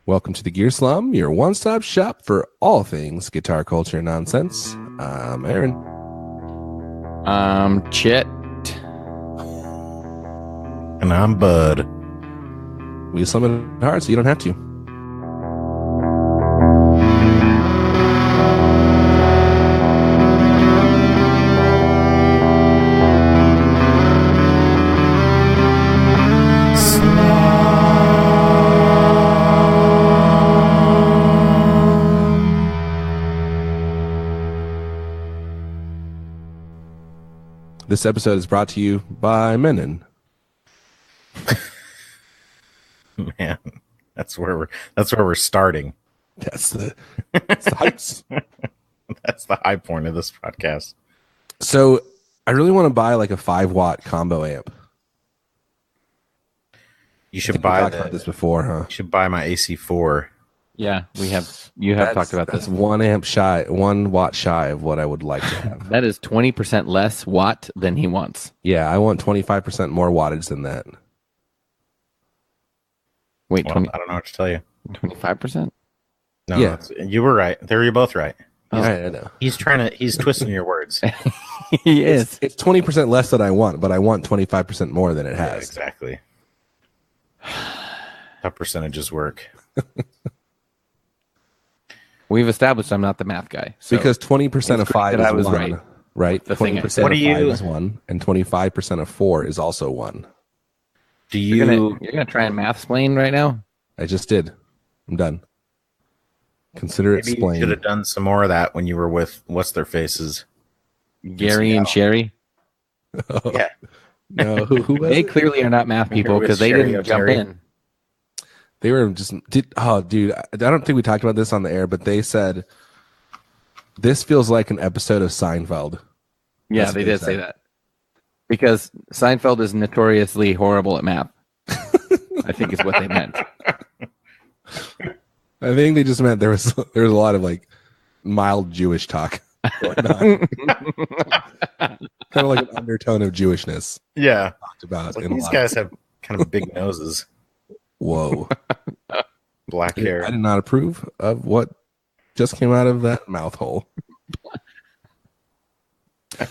Welcome to the Gear Slum, your one-stop shop for all things guitar culture nonsense. I'm Aaron. I'm Chet. And I'm Bud. We slum it hard so you don't have to. This episode is brought to you by Menon. Man, that's where we're starting. That's the heights. That's the high point of this podcast. So I really want to buy like a 5-watt combo amp. You should buy talked about this before, huh? You should buy my AC4. Yeah, you have talked about this. 1 watt shy of what I would like to have. That is 20% less watt than he wants. Yeah, I want 25% more wattage than that. Wait, Well, I don't know what to tell you. 25%? No, Yeah. You were right. You're both right. I know. He's twisting your words. He is. It's 20% less than I want, but I want 25% more than it Yeah, has. exactly. How percentages work. We've established I'm not the math guy. So Because 20% of 5 that I is was 1, right? The thing 20% I said. of What do 5 you- is 1, and 25% of 4 is also 1. Do you're you gonna try and math explain right now? I just did. I'm done. Consider it maybe you explained. should have done some more of that when you were with what's their faces? Gary and Sherry. Yeah. No, who was They it? clearly are not math people Here with because they Sherry didn't jump O'Terry. in. They were just dude, I don't think we talked about this on the air, but they said this feels like an episode of Seinfeld. Yeah, That's they what they did say said. that. Because Seinfeld is notoriously horrible at math. I think is what they meant. I think they just meant there was a lot of like mild Jewish talk going on. Kind of like an undertone of Jewishness Yeah. talked about. Like, in a these lot guys have kind of big noses, Whoa. black I hair. did not approve of what just came out of that mouth hole.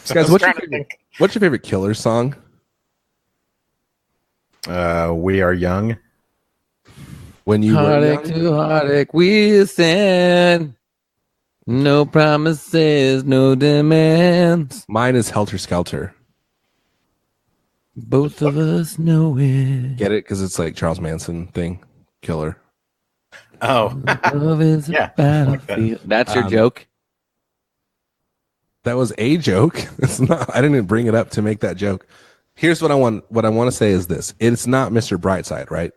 Guys, what's your favorite Killer song? We Are Young. When you were Heartache young? to heartache, we stand. No promises, no demands. Mine is Helter Skelter. Both of us know it. Get it? Because it's like Charles Manson thing. Killer. Oh, Love is Yeah, a I like that. battlefield. That's your Um, joke? That was a joke. It's not. I didn't even bring it up to make that joke. Here's what I want. What I want to say is this: it's not Mr. Brightside, right?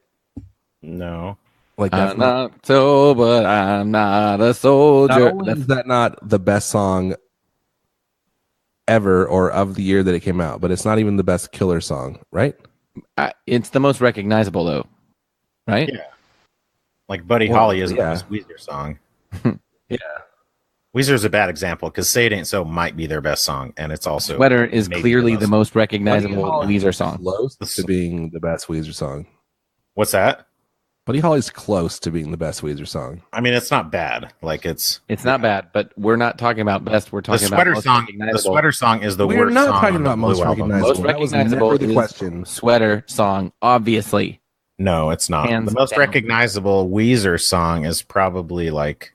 no. Like that's I'm not so, but I'm not a Not soldier. only is that not the best song ever or of the year that it came out, but it's not even the best Killer song, right? It's the most recognizable, though, right? Yeah. Like Buddy Well, Holly is yeah. the best Weezer song. Yeah. Weezer's a bad example because Say It Ain't So might be their best song, and it's also Sweater is maybe clearly the best. most recognizable Buddy Holly Weezer song. Close to being the best Weezer song. What's that? Buddy Holly's close to being the best Weezer song. I mean, it's not bad. Like it's It's not bad, but we're not talking about best. We're the talking about sweater most song. The recognizable. sweater song is the We're worst not song talking on the about most Blue album. recognizable. Most That was recognizable never the is question. Sweater song, obviously. No, it's not. Hands The most down. recognizable Weezer song is probably like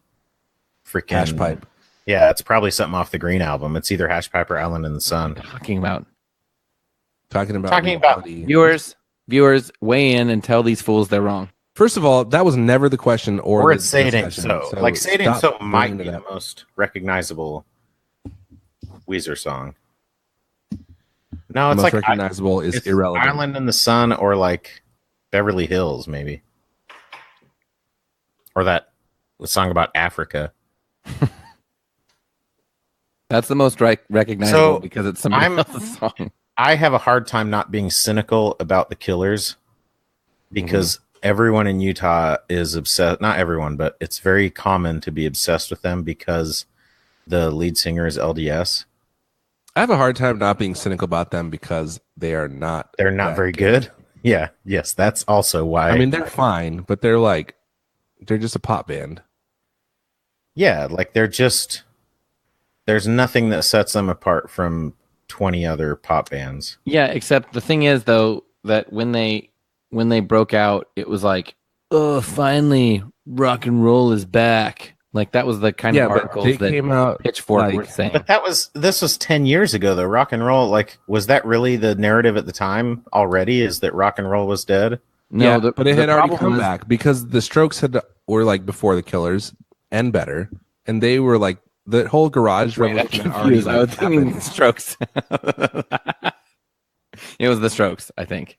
freaking Hash Pipe. Yeah, it's probably something off the Green album. It's either Hash Pipe or Island in the Sun. Talking about Talking about reality. viewers, weigh in and tell these fools they're wrong. First of all, that was never the question or Or the it's Say It Ain't discussion, So. Like Say It Ain't stop So might bringing be it the up. most recognizable Weezer song. No, The it's most like recognizable is it's irrelevant. Island in the Sun or like Beverly Hills, maybe. Or that song about Africa. That's the most recognizable So, because it's somebody I'm- else's song. I have a hard time not being cynical about the Killers because everyone in Utah is obsessed. Not everyone, but it's very common to be obsessed with them because the lead singer is LDS. I have a hard time not being cynical about them because they're not. They're not that very good. Yeah. Yes. That's also why. I mean, they're fine, but they're like they're just a pop band. Yeah, like there's nothing that sets them apart from 20 other pop bands. Yeah, except the thing is though that when they broke out, it was like, oh, finally, rock and roll is back. Like that was the kind of articles they that came out Pitchfork were saying. But this was 10 years ago though. Rock and roll, like, was that really the narrative at the time already? Is that rock and roll was dead? No, yeah, but it had already come back because the Strokes were like before the Killers and better, and they were like the whole garage revolution had already I was thinking happened. the Strokes. It was the Strokes, I think,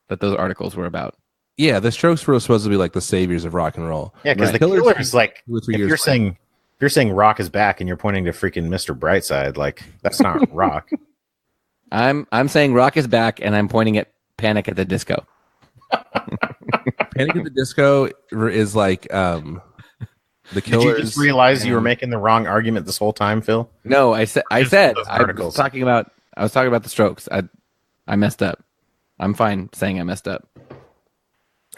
that those articles were about. Yeah, the Strokes were supposed to be like the saviors of rock and roll. Yeah, because Right. the Killers, like, 2 or 3 if years you're saying rock is back and you're pointing to freaking Mr. Brightside, like that's not rock. I'm saying rock is back, and I'm pointing at Panic at the Disco. Panic at the Disco is like the Killers. Did you just realize you were making the wrong argument this whole time, Phil? No, I said those I was talking about the Strokes. I messed up. I'm fine saying I messed up.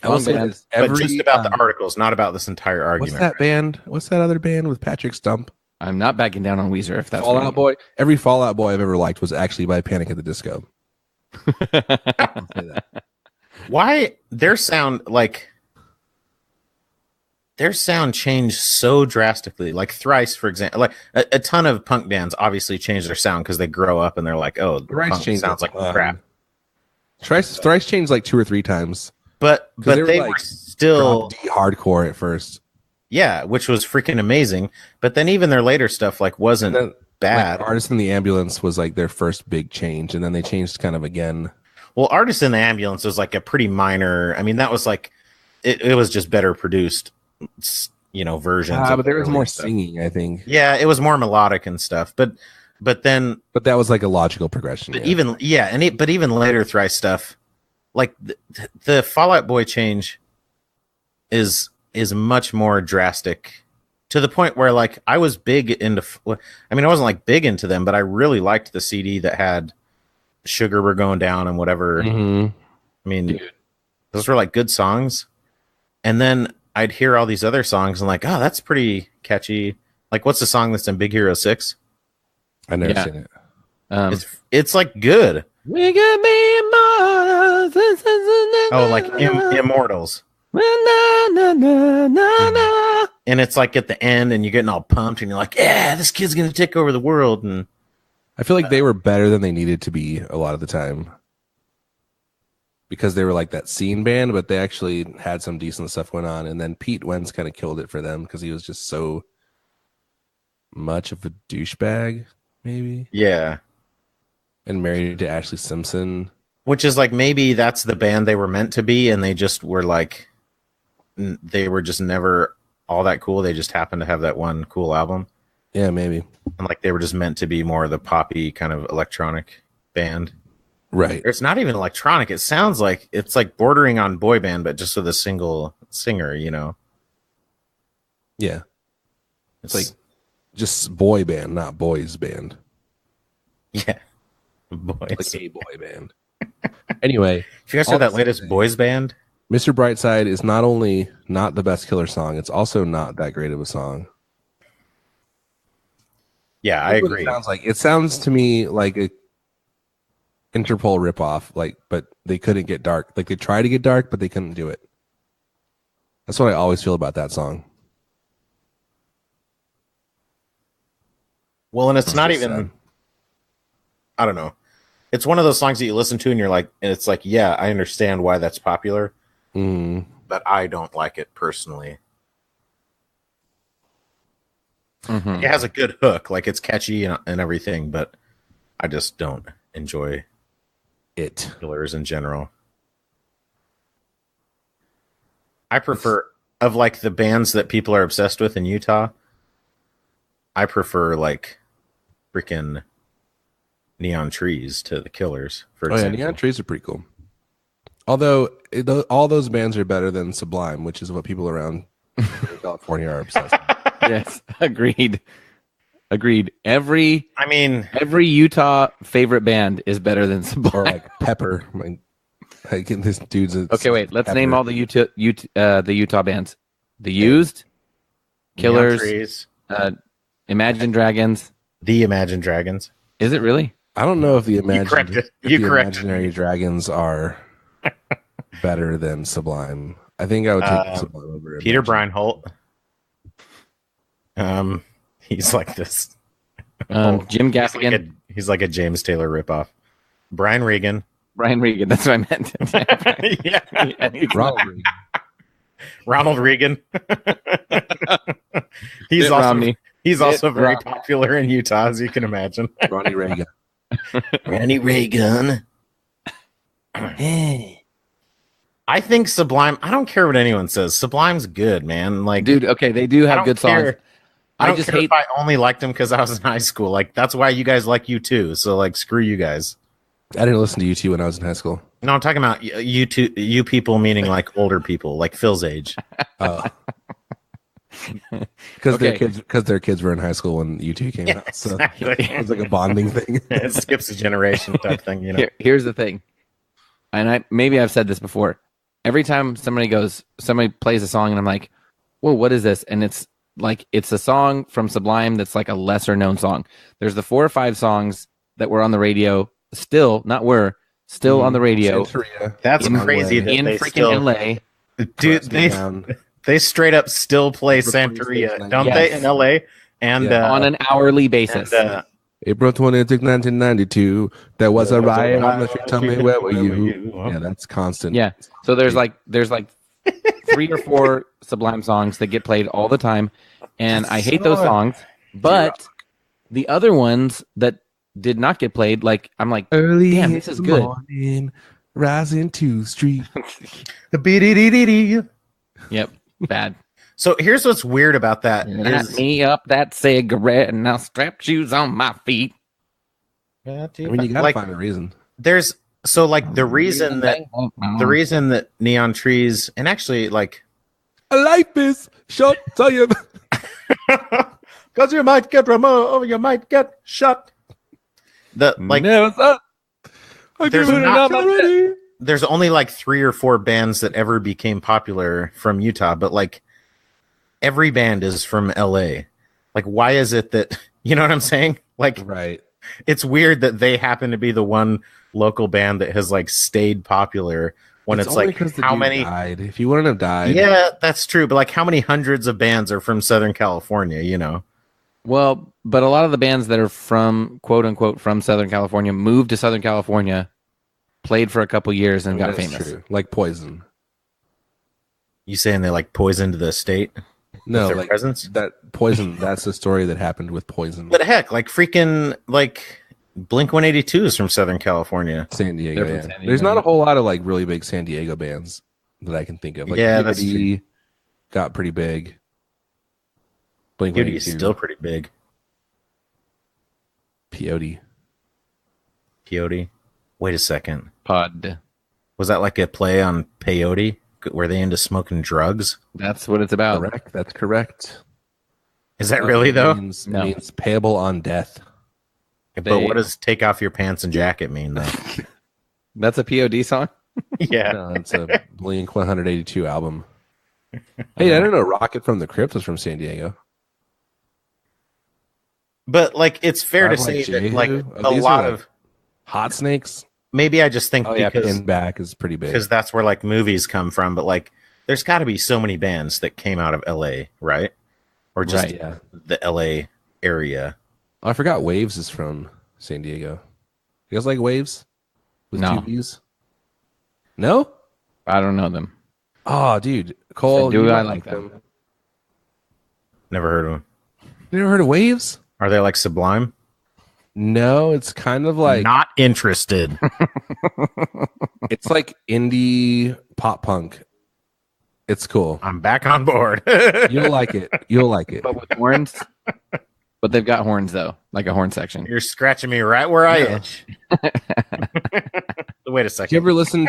I will say Wrong band. this, But just about the articles, not about this entire argument. what's that band? What's that other band with Patrick Stump? I'm not backing down on Weezer if that's what Fallout Boy. Every Fallout Boy I've ever liked was actually by Panic at the Disco. I'll say that. Why their sound changed so drastically? Like Thrice, for example, like a ton of punk bands obviously change their sound because they grow up and they're like, oh, Thrice punk changed sounds it. like crap. Thrice changed like 2 or 3 times. But they were, they like, were still hardcore at first. yeah, which was freaking amazing. But then even their later stuff like wasn't And then, bad. Like, Artist in the Ambulance was like their first big change, and then they changed kind of again. Well, Artist in the Ambulance was like a pretty minor. I mean, that was like it was just better produced, versions. But there was more stuff. singing, I think. Yeah, it was more melodic and stuff. But then But that was like a logical progression. But yeah. even later Thrice stuff, like the Fall Out Boy change, is much more drastic, to the point where like I was big into. I mean, I wasn't like big into them, but I really liked the CD that had Sugar We're Going Down and whatever. Mhm. I mean, those were like good songs, and then I'd hear all these other songs and like, oh, that's pretty catchy. Like, what's the song that's in Big Hero 6? I've never Yeah. seen it. It's like good. We could be immortals. Oh, like Immortals. And it's like at the end and you're getting all pumped and you're like, yeah, this kid's going to take over the world. And I feel like they were better than they needed to be a lot of the time. Because they were like that scene band, but they actually had some decent stuff going on. And then Pete Wentz kind of killed it for them because he was just so much of a douchebag, maybe. yeah, And married to Ashley Simpson. which is like maybe that's the band they were meant to be. And they just were like, they were just never all that cool. They just happened to have that one cool album. Yeah, maybe. And like they were just meant to be more of the poppy kind of electronic band. Right. It's not even electronic. It sounds like it's like bordering on boy band, but just with a single singer, Yeah. It's like just boy band, not boys band. yeah, boys. Like a boy band. Anyway, If you guys heard that latest boys band, Mr. Brightside is not only not the best Killer song, it's also not that great of a song. yeah, I That's what agree. It sounds like. It sounds to me like a Interpol ripoff, but they couldn't get dark. Like they tried to get dark, but they couldn't do it. That's what I always feel about that song. Well, and it's not just even. sad. I don't know. It's one of those songs that you listen to and you're like, and it's like, yeah, I understand why that's popular, but I don't like it personally. Mhm. It has a good hook, like it's catchy and everything, but I just don't enjoy It. Killers in general. I prefer, of like the bands that people are obsessed with in Utah, I prefer like freaking Neon Trees to the Killers, for Oh yeah, example. Neon Trees are pretty cool. Although all those bands are better than Sublime, which is what people around California are obsessed with. Yes, agreed. Every I mean, Utah favorite band is better than Or Sublime. like Pepper. Like this dude's a Okay, wait. Let's name all the Utah bands. The Used, Neon Killers, Trees, Imagine Dragons. the Imagine Dragons. Is it really? I don't know if the corrected imaginary dragons are better than Sublime. I think I would take Sublime over Peter Imagine. Breinholt. He's like this. Jim Gaffigan. He's like a James Taylor ripoff. Brian Regan. Brian Regan. That's what I meant. Yeah. Ronald Reagan. Ronald Reagan. he's Mitt also Romney. he's also very Romney. popular in Utah, as you can imagine. Ronnie Reagan. Ronnie Reagan. I think Sublime. I don't care what anyone says. Sublime's good, man. Like, Dude, okay, they do I have don't good songs. care. I don't just care hate. if I only liked them because I was in high school. Like, that's why you guys like you too. So, like, screw you guys. I didn't listen to U2 when I was in high school. No, I'm talking about you two, you people, meaning like older people, like Phil's age. Because Okay. their kids were in high school when U2 came out. So Exactly. it was like a bonding thing. It skips a generation type thing, you know. Here's the thing, and maybe I've said this before. Every time somebody plays a song, and I'm like, "Whoa, what is this?" And it's a song from Sublime that's like a lesser known song. There's the 4 or 5 songs that were on the radio, still on the radio Santeria. That's In- crazy that in they freaking still, LA. dude. Press me down. They straight up still play Replace Santeria, those don't Yes. they, in LA? And Yeah. On an hourly basis. and, April 20th, 1992. There was a riot on the street. Tell me, where were you? Yeah, that's constant. Yeah. So there's like 3 or 4 Sublime songs that get played all the time, and I hate those songs. But the other ones that did not get played, like I'm like, Early damn, this is good. morning, rising to street. Yep, bad. So here's what's weird about that. Light Is, me up that cigarette, and I'll strap shoes on my feet. I mean, you gotta like, find a reason. there's so like the reason that Neon Trees and actually like A life is short, so you. because you might get removed or you might get shot. The like Never thought. There's Put it not- up already. there's only like 3 or 4 bands that ever became popular from Utah, but like every band is from LA. Like, why is it that, you know what I'm saying? Like, Right. it's weird that they happen to be the one local band that has like stayed popular when it's only like 'cause the how dude many. died. If you wouldn't have died, Yeah, that's true. But like, how many hundreds of bands are from Southern California, you know? Well, but a lot of the bands that are from quote unquote from Southern California moved to Southern California, played for a couple years, and got that's famous. true. Like Poison. You saying they like poisoned the state? No, their like presence? that Poison. That's the story that happened with Poison. But heck, like freaking like Blink 182 is from Southern California. San Diego. They're from Yeah. San Diego, There's not yeah. a whole lot of like really big San Diego bands that I can think of. Like, Yeah, that's POD got pretty big. Blink Dude, he's still pretty big. POD. Peyote. Wait a second. Pod. Was that like a play on peyote? Were they into smoking drugs? That's what it's about. Correct. That's correct. Is that really though? No. Means payable on death. But They- what does "take off your pants and jacket" mean though? That's a POD song. Yeah, No, it's a Blink 182 album. Hey, I don't know. Rocket from the Crypt was from San Diego. but like it's fair to Drive say Like that Jehu? like Oh, a these lot are, of Hot Snakes. maybe I just think Oh, yeah, because In back is pretty big. that's where like movies come from. But like, there's got to be so many bands that came out of L.A. right, or just Right, yeah. the L.A. area. Oh, I forgot Waves is from San Diego. You guys like Waves? With No. 2 B's? No? I don't know them. Oh, dude. Cole, Do you I might like them? Never heard of them. You never heard of Waves? Are they like Sublime? No, it's kind of like Not interested. it's like indie pop punk. It's cool. I'm back on board. You'll like it. You'll like it. But with horns. But they've got horns though, like a horn section. You're scratching me right where I Yeah. itch. Wait a Did second. you ever listen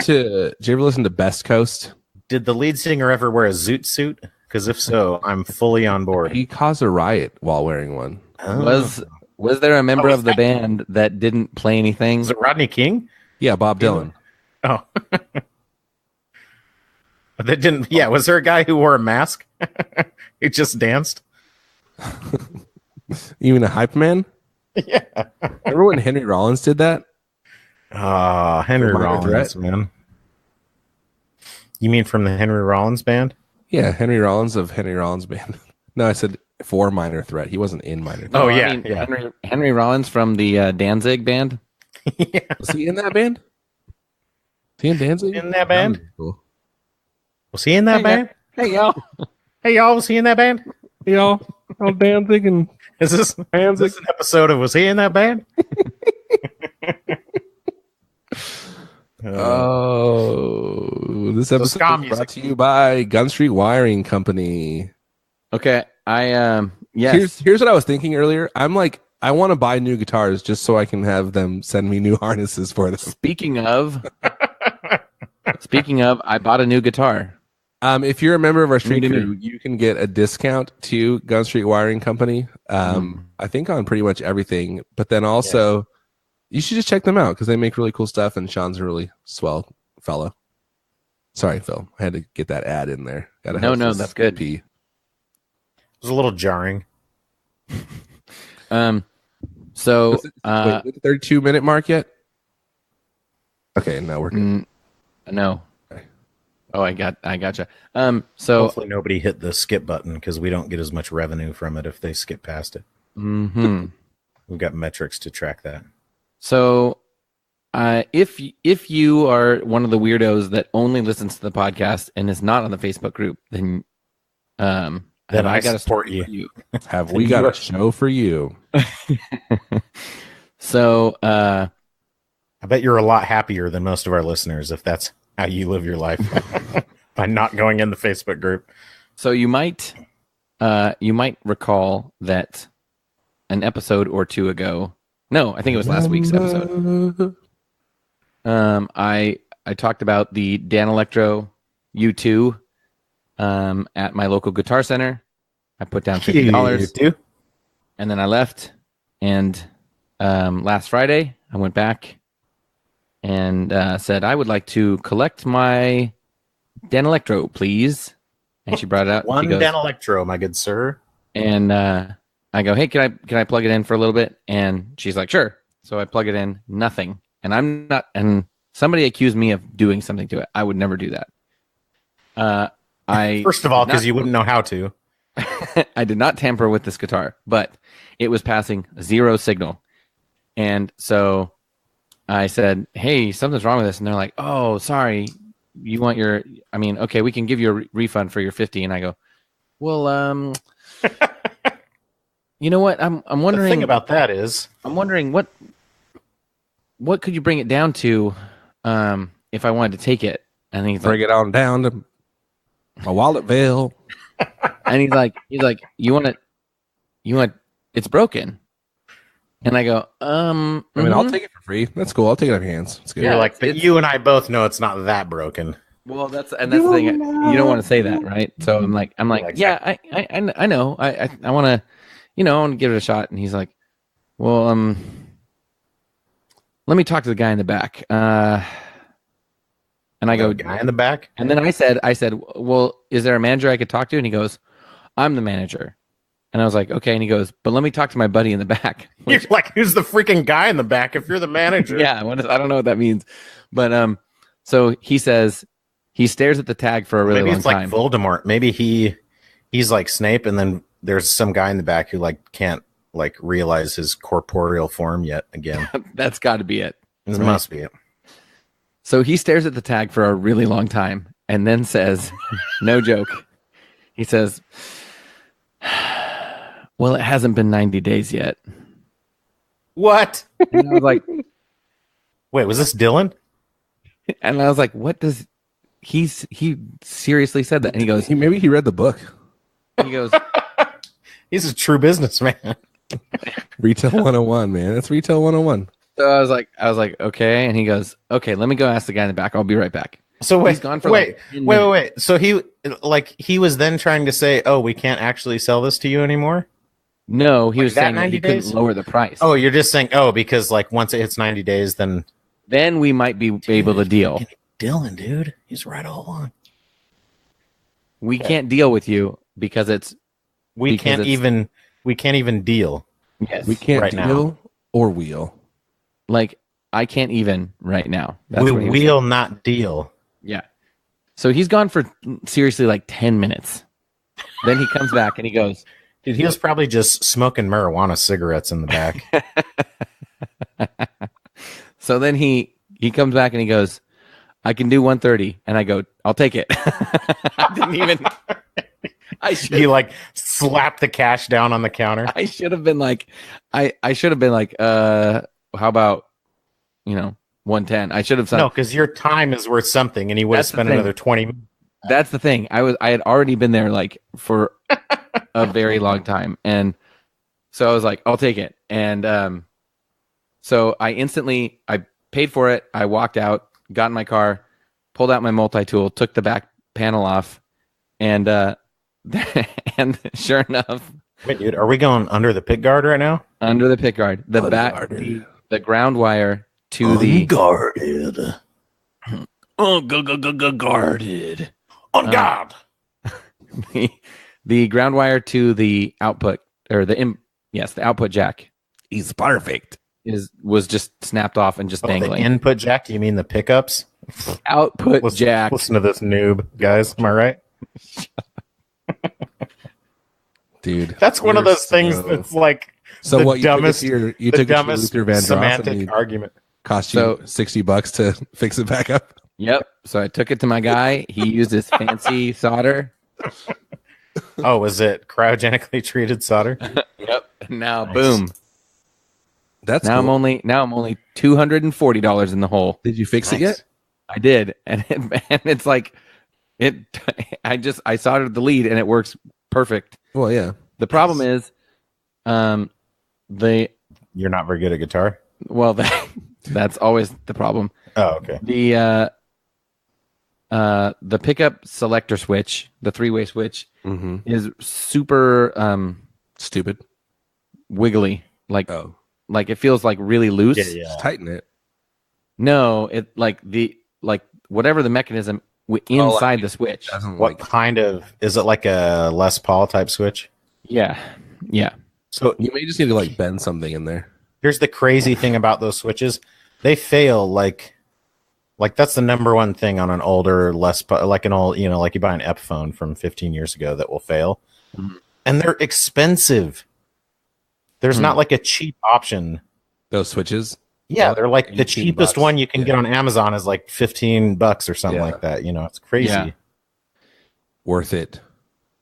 to Best Coast? Did the lead singer ever wear a zoot suit? Because if so, I'm fully on board. He caused a riot while wearing one. Oh. Was there a member Oh, of the band that didn't play anything? Was it Rodney King? Yeah, Bob Dylan. Oh. But they didn't. Yeah, was there a guy who wore a mask? He just danced. You mean a hype man? Yeah. Remember when Henry Rollins did that? Henry Minor Rollins, Threat? man. You mean from the Henry Rollins band? Yeah, Henry Rollins of Henry Rollins Band. No, I said for Minor Threat. He wasn't in Minor Threat. Oh, I yeah, mean, yeah. Henry Rollins from the Danzig band. Yeah. Was he in that band? Was he in Danzig? In that band? Cool. Was he in that band? Hey y'all. Hey, y'all, was he in that band? Y'all, Danzig and Is this an episode of Was he in that band? Oh, this episode ska is music. brought to you by Gun Street Wiring Company. Okay, yes. Here's what I was thinking earlier. I'm like, I want to buy new guitars just so I can have them send me new harnesses for them. Speaking of, I bought a new guitar. If you're a member of our street Me too. crew, you can get a discount to Gun Street Wiring Company. I think on pretty much everything. But then also, you should just check them out because they make really cool stuff. And Sean's a really swell fellow. Sorry, Phil. I had to get that ad in there. No, that's good. Pee. It was a little jarring. So Wait, the 32-minute mark yet? Okay, now we're good. No. Okay. Oh, I gotcha. So Hopefully nobody hit the skip button because we don't get as much revenue from it if they skip past it. mhm. We've got metrics to track that. So, if you are one of the weirdos that only listens to the podcast and is not on the Facebook group, then I got to support you. Have we got a show for you? So, I bet you're a lot happier than most of our listeners if that's how you live your life by not going in the Facebook group. so you might recall that an episode or two ago. No, I think it was last week's episode. I talked about the Dan Electro U2 at my local guitar center. I put down $50 and then I left. And last Friday, I went back and said, I would like to collect my Dan Electro, please. And she brought it out. One She goes, Dan Electro, my good sir. and I go, hey, can I plug it in for a little bit? And she's like, sure. So I plug it in, nothing. And I'm not, and somebody accused me of doing something to it. I would never do that. First of all, because you wouldn't know how to. I did not tamper with this guitar, but it was passing 0 signal. And so I said, hey, something's wrong with this. And they're like, oh, sorry. You want okay, we can give you a refund for your 50. And I go, well, you know what? I'm wondering. The thing about that is, I'm wondering what could you bring it down to if I wanted to take it? And he's Bring it on down to my Walletville. and he's like, you want it's broken. And I go, I mean, I'll take it for free. That's cool. I'll take it off your hands. It's good. you're like, but you and I both know it's not that broken. well, that's the thing. You don't want to say that, right? So I'm like, yeah, I know. I want to, I want to give it a shot. And he's like, well, let me talk to the guy in the back. And I go, The guy in the back? and then I said, well, is there a manager I could talk to? And he goes, I'm the manager. And I was like, okay. And he goes, but let me talk to my buddy in the back. You're like, who's the freaking guy in the back if you're the manager? Yeah, I don't know what that means. But so he says he stares at the tag for a really Maybe long it's like time. Voldemort. Maybe he's like Snape, and then there's some guy in the back who like can't like realize his corporeal form yet again. That's got to be it. This Right. must be it. So he stares at the tag for a really long time and then says, no joke. He says, well, it hasn't been 90 days yet. What? And I was like, Wait, was this Dylan? what does he seriously said that? And he goes, Maybe he read the book. he goes, He's a true businessman. Retail 101, man. That's Retail 101. so I was like, okay. And he goes, okay, let me go ask the guy in the back. I'll be right back. So He's gone for wait. like 10 minutes. So he was then trying to say, "Oh, we can't actually sell this to you anymore." No, he Like was that saying that 90 he couldn't days? lower the price. Oh, you're just saying, "Oh, because like once it hits 90 days, then." Then we might be able to deal. Dylan, dude, he's right all along. We can't deal with you because we can't even deal. yes. We can't Right deal now. or wheel. Like I can't even right now. That's We what he was will saying. not deal. Yeah. So he's gone for seriously like 10 minutes. Then he comes back and he goes, Dude, he was probably just smoking marijuana cigarettes in the back. so then he comes back and he goes, I can do 130. And I go, I'll take it. I didn't even, You like slapped the cash down on the counter. I should have been like, I should have been like, how about, 110. I should have said, No, because your time is worth something, and he would have That's the spent thing. another 20 minutes. That's the thing. I had already been there like for a very long time. And so I was like, I'll take it. And so I paid for it. I walked out, got in my car, pulled out my multi-tool, took the back panel off, and and sure enough, Wait, dude, are we going under the pit guard right now? under the pick guard, the Unguarded. the ground wire to the Unguarded. guarded. On guard. The ground wire to the output or the output jack He's perfect. was just snapped off and just The dangling. input jack? Do you mean the pickups? Output jack. Listen to this noob, guys. Am I right? Dude. That's one of you're those things so- that's like So the what, dumbest, you the took it to dumbest Luther Van Dross and semantic he argument. cost you So- $60 to fix it back up? Yep. So I took it to my guy. He used his fancy solder. Oh, was it cryogenically treated solder? Yep. Now, Nice. boom. That's Now cool. I'm only $240 in the hole. Did you fix it Nice. I yet? did, and it's like it. I soldered the lead, and it works perfect. Well, yeah. The problem is, the You're not very good at guitar? that's always the problem. Oh, okay. The pickup selector switch, the 3-way switch, Mm-hmm. is super Stupid. wiggly. Oh, Like it feels like really loose. Yeah. just tighten it. No, it like whatever the mechanism inside the switch. Doesn't What kind of is it? Like a Les Paul type switch? Yeah. So You may just need to like bend something in there. here's the crazy thing about those switches: they fail. Like that's the number one thing on an older Les Paul, like an old, like you buy an Epiphone from 15 years ago that will fail, and they're expensive. There's not like a cheap option. Those switches. Yeah, they're like the 18 cheapest bucks. one you can get on Amazon is like $15 or something Yeah. like that. It's crazy. Yeah. Worth it.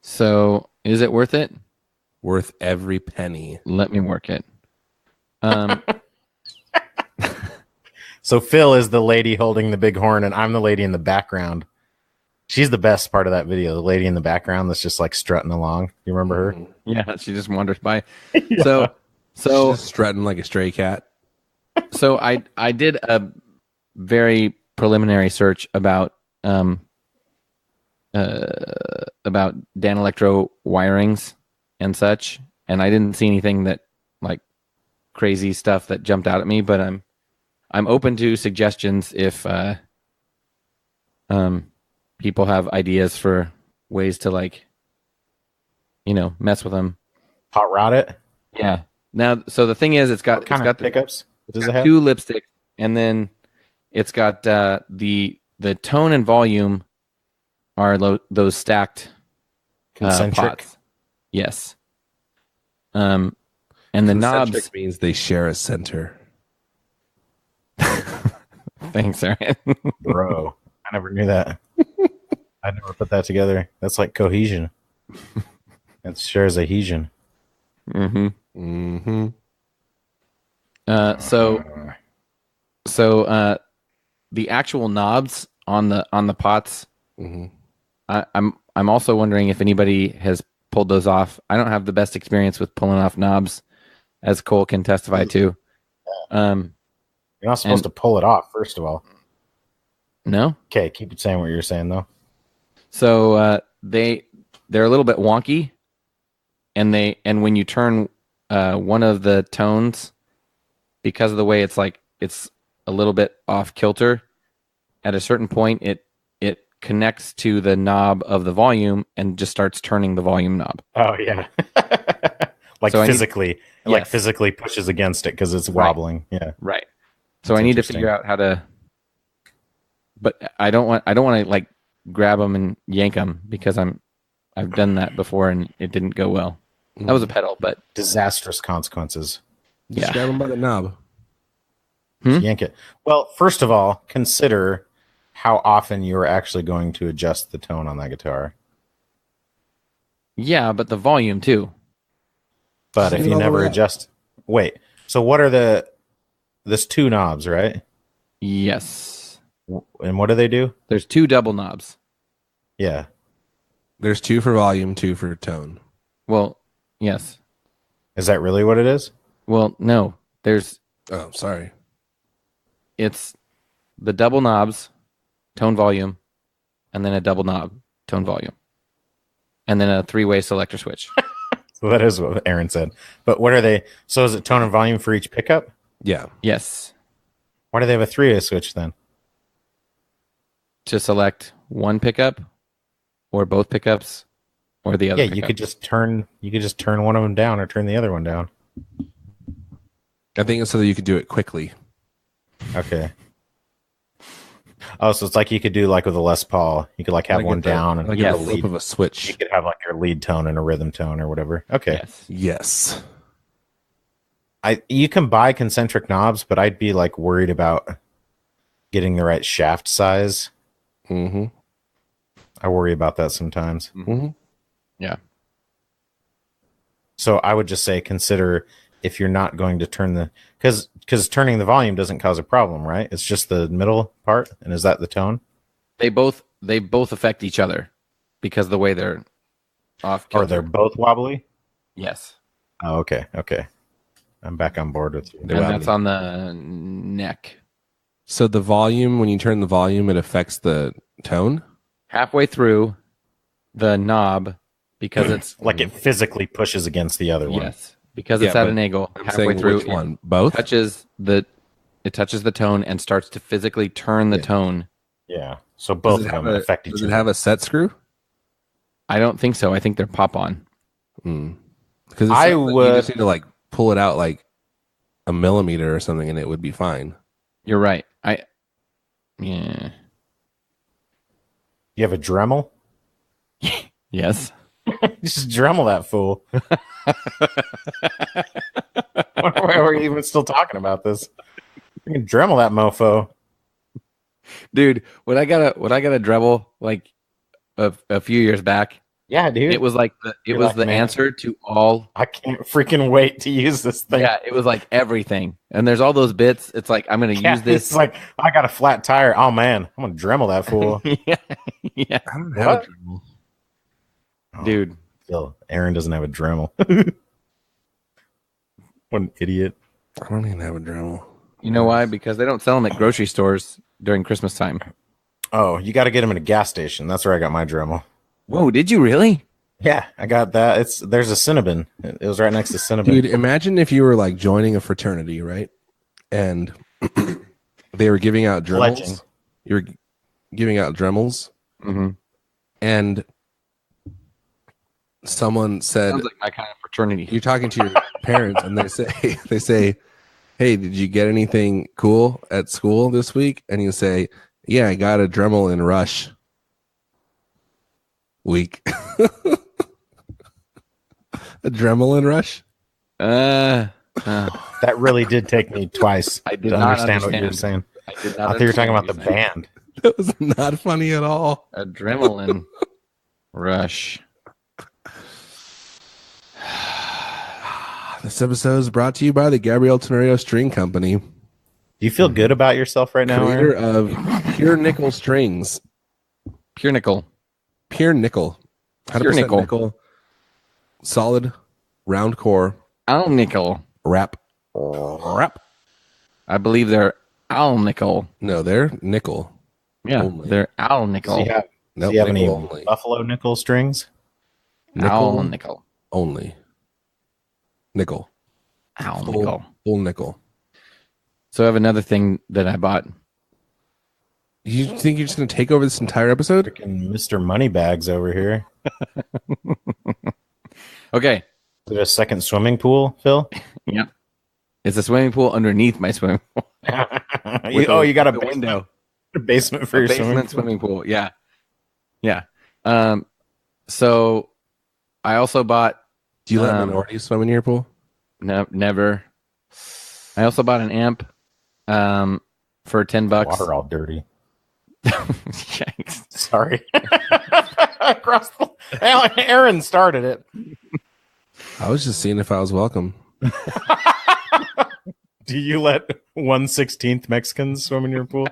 So is it worth it? Worth every penny. Let me work it. So Phil is the lady holding the big horn, and I'm the lady in the background. She's the best part of that video. The lady in the background that's just like strutting along. You remember her? Yeah, she just wanders by. So Just strutting like a stray cat. so I did a very preliminary search about Dan Electro wirings and such, and I didn't see anything that like crazy stuff that jumped out at me, but I'm open to suggestions if people have ideas for ways to like mess with them. Hot rod it. Yeah. Now, so the thing is, it's got What kind of the pickups does it have? 2 lipsticks, and then it's got the tone and volume are those stacked Concentric. pots. Yes. And the knobs. Concentric means they share a center. Thanks, Aaron. Bro, I never knew that. I never put that together. That's like cohesion. It shares adhesion. Mm-hmm. Mm-hmm. So the actual knobs on the pots. Mm-hmm. I'm also wondering if anybody has pulled those off. I don't have the best experience with pulling off knobs, as Cole can testify to. You're not supposed to pull it off, first of all. No. Okay, keep saying what you're saying, though. So they're a little bit wonky, and when you turn one of the tones, because of the way it's a little bit off kilter, at a certain point it connects to the knob of the volume and just starts turning the volume knob. Oh yeah. Like So physically, Yes. physically pushes against it because it's wobbling. Yeah. Right. So That's I need to interesting. figure out how to. But I don't want to like grab them and yank them because I've done that before and it didn't go well. That was a pedal, but Disastrous consequences. Just yeah. grab them by the knob. Just yank it. Well, first of all, consider how often you are actually going to adjust the tone on that guitar. Yeah, but the volume too. But Just if get you all the never way up. adjust, wait. So what are there's two knobs, right? Yes. And what do they do? There's two double knobs. Yeah. There's 2 for volume, 2 for tone. Well, yes. Is that really what it is? Well, no. Oh, sorry. It's the double knobs, tone volume, and then a double knob, tone volume. And then a 3-way selector switch. So that is what Aaron said. But what are they? So is it tone and volume for each pickup? Yeah. Yes. Why do they have a 3-way switch then? To select one pickup or both pickups or the other Yeah, pickup. you could just turn one of them down or turn the other one down. I think it's so that you could do it quickly. Okay. Oh, so it's like you could do like with a Les Paul. You could like have Like one at the- down and like Yes. at the flip of a you switch. could have like your lead tone and a rhythm tone or whatever. Okay. Yes. Yes. You can buy concentric knobs, but I'd be like worried about getting the right shaft size. Mm-hmm. I worry about that sometimes. Mm-hmm. Yeah. So I would just say consider if you're not going to turn because turning the volume doesn't cause a problem, right? It's just the middle part, and is that the tone? They both affect each other because of the way they're off Or kilter. they're both wobbly? Yes. Oh, okay. I'm back on board with you. And that's on the neck. So the volume, when you turn the volume, it affects the tone? Halfway through the knob because it's Like it physically pushes against the other one. yes. Because Yeah, it's at but an angle I'm halfway saying through which one? Both? touches the tone and starts to physically turn the tone. Yeah. So both Does of it have them a- affect each Does other. it have a set screw? I don't think so. I think they're pop on. Because I you would- just need to like pull it out like a millimeter or something, and it would be fine. You're right. Yeah. You have a Dremel? Yes. You just Dremel that fool. Why are we even still talking about this? You can Dremel that mofo. Dude, when I got a Dremel like a few years back, Yeah, dude. it was like the You're like, man. answer to all. I can't freaking wait to use this thing. Yeah, it was like everything. And there's all those bits. It's like I'm gonna Yeah, use this. It's like I got a flat tire. Oh man, I'm gonna Dremel that fool. yeah, I don't What? have a Dremel. dude. Still, Aaron doesn't have a Dremel. What an idiot. I don't even have a Dremel. You know why? Because they don't sell them at grocery stores during Christmas time. Oh, you got to get him at a gas station. That's where I got my Dremel. Whoa, did you really? Yeah, I got that. There's a Cinnabon. It was right next to Cinnabon. Dude, imagine if you were like joining a fraternity, right? And they were giving out Dremels. Pledging. You were giving out Dremels, Mm-hmm. and someone said, Sounds like my kind of fraternity. you're talking to your parents, and they say, hey, did you get anything cool at school this week? And you say, yeah, I got a Dremel in Rush week. A Dremel in Rush? Uh, That really did take me twice I did to not understand what you were understand. saying. I did I not. thought you were talking understand about the what you're saying. band. That was not funny at all. Adrenaline rush. This episode is brought to you by the Gabrielle Tenorio String Company, Do you feel good about yourself right now, creator Aaron? of Pure Nickel Strings. Pure nickel. Pure nickel. 100% Pure nickel. nickel. Solid, round core, Owl nickel. wrap. I believe they're owl nickel. No, they're nickel. Yeah, Only. they're owl Do nickel. you have, Nope, do you have any nickel only. buffalo nickel strings? Owl nickel. Only. Nickel. Owl Full, nickel. full nickel. So I have another thing that I bought. You think you're just going to take over this entire episode? Freaking Mr. Moneybags over here. Okay. Is it a second swimming pool, Phil? Yeah. It's a swimming pool underneath my swimming pool. You got a window. Basement for your swimming pool. Yeah. Yeah. So I also bought. Do you let minorities swim in your pool? No, never. I also bought an amp for $10. Water all dirty. Yikes. Sorry. Aaron started it. I was just seeing if I was welcome. Do you let 1/16 Mexicans swim in your pool?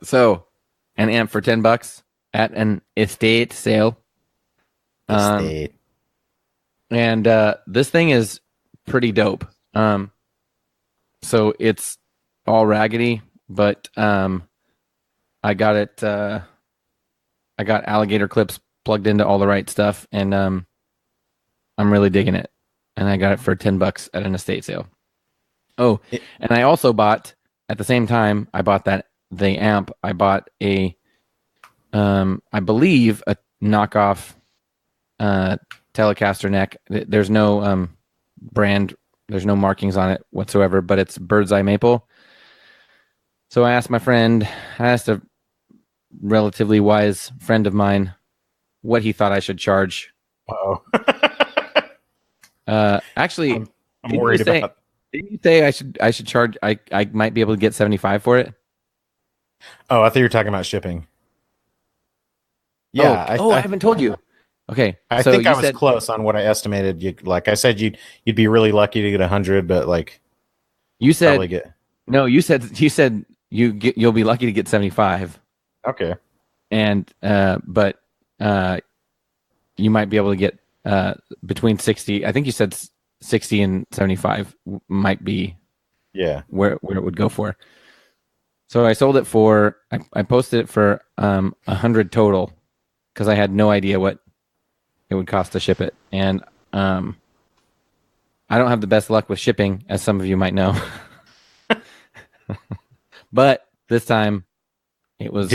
So an amp for $10 at an estate sale. And this thing is pretty dope. So it's all raggedy, but I got it. I got alligator clips plugged into all the right stuff, and I'm really digging it. And I got it for $10 at an estate sale. Oh, and I also bought at the same time. I bought the amp. I bought a, I believe a knockoff Telecaster neck. There's no brand. There's no markings on it whatsoever, but it's bird's eye maple. So I asked a relatively wise friend of mine what he thought I should charge. Uh-oh. Actually, I'm worried about. Didn't you say I should charge? I might be able to get 75 for it. Oh, I thought you were talking about shipping. Yeah. I haven't told you. Okay, I think I was close on what I estimated. Like I said, you'd be really lucky to get 100, but like you said, probably get. No, you said you'll be lucky to get 75. Okay. And but you might be able to get between 60. I think you said 60 and 75 might be where it would go for. So I sold it for I posted it for 100 total because I had no idea what it would cost to ship it, and I don't have the best luck with shipping, as some of you might know. But this time it was.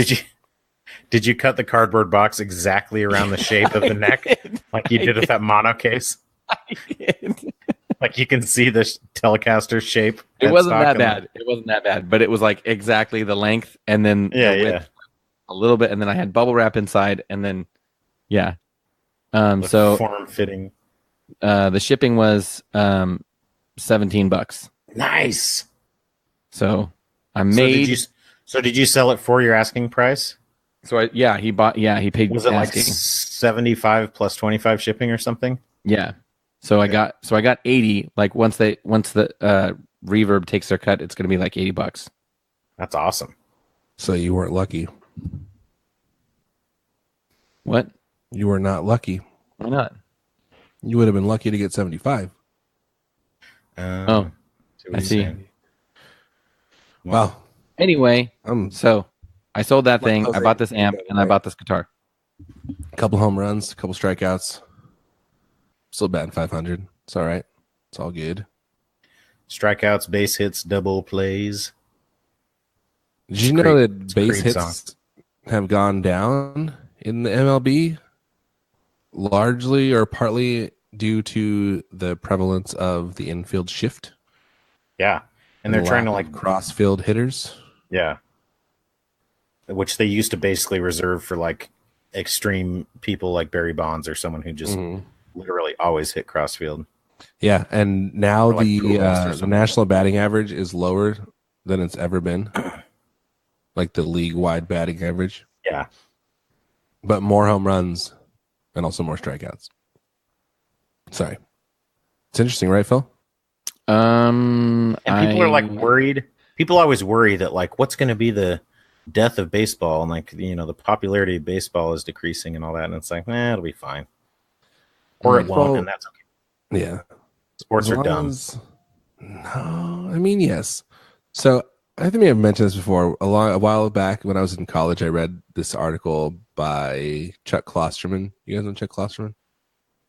Did you cut the cardboard box exactly around the shape of the neck, like you did with that mono case? I did. Like you can see the Telecaster shape. It wasn't that bad. It wasn't that bad, but it was like exactly the length, and then the width a little bit, and then I had bubble wrap inside, and then so form fitting. The shipping was $17. Nice. So I made. So did you sell it for your asking price? So he paid. Was it like 75 plus 25 shipping or something? Yeah. So I got 80. Like once the Reverb takes their cut, it's going to be like $80. That's awesome. So you weren't lucky. What? You were not lucky. Why not? You would have been lucky to get 75. I see. Wow. Anyway, so I sold that thing. I bought this amp and I bought this guitar. A couple home runs, a couple strikeouts. Still batting 500. It's all right. It's all good. Strikeouts, base hits, double plays. Did you know that base hits have gone down in the MLB? Largely or partly due to the prevalence of the infield shift. Yeah. And they're trying to like cross-field hitters. Yeah. Which they used to basically reserve for like extreme people like Barry Bonds or someone who just literally always hit crossfield. Yeah, and now like the national batting average is lower than it's ever been. Like the league-wide batting average. Yeah. But more home runs and also more strikeouts. Sorry. It's interesting, right, Phil? And people are like worried. People always worry that like what's going to be the death of baseball, and like the popularity of baseball is decreasing and all that, and it's like it'll be fine, or it won't, and that's okay. Yeah, sports are dumb. No, I mean yes. So I think I've mentioned this before. A while back when I was in college, I read this article by Chuck Klosterman. You guys know Chuck Klosterman?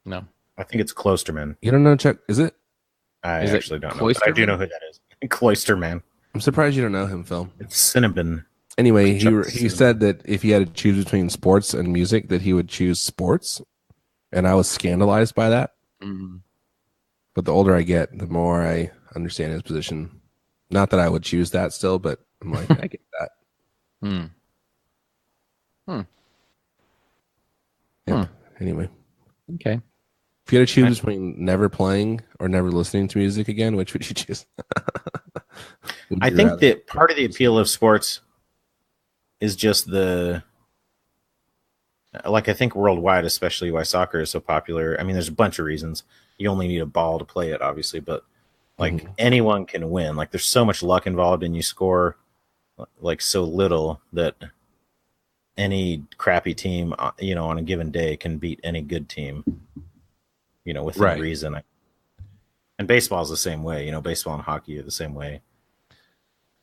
No, I think it's Klosterman. You don't know Chuck? Is it? I Is it actually don't know, but I do Cloisterman? know who that is. Cloisterman. I'm surprised you don't know him, Phil. It's Cinnabon. Anyway, he Cinnabon. said that if he had to choose between sports and music, that he would choose sports, and I was scandalized by that. Mm. But the older I get, the more I understand his position. Not that I would choose that still, but I'm like, I get that. Hmm. Yep. Anyway, Okay. if you had to choose between never playing or never listening to music again, which would you choose? Would I you think rather? that part of the appeal of sports is just I think worldwide, especially why soccer is so popular. I mean, there's a bunch of reasons. You only need a ball to play it, obviously, but like anyone can win. Like there's so much luck involved, and you score like so little that any crappy team, on a given day can beat any good team, within Right. reason. And baseball is the same way. Baseball and hockey are the same way.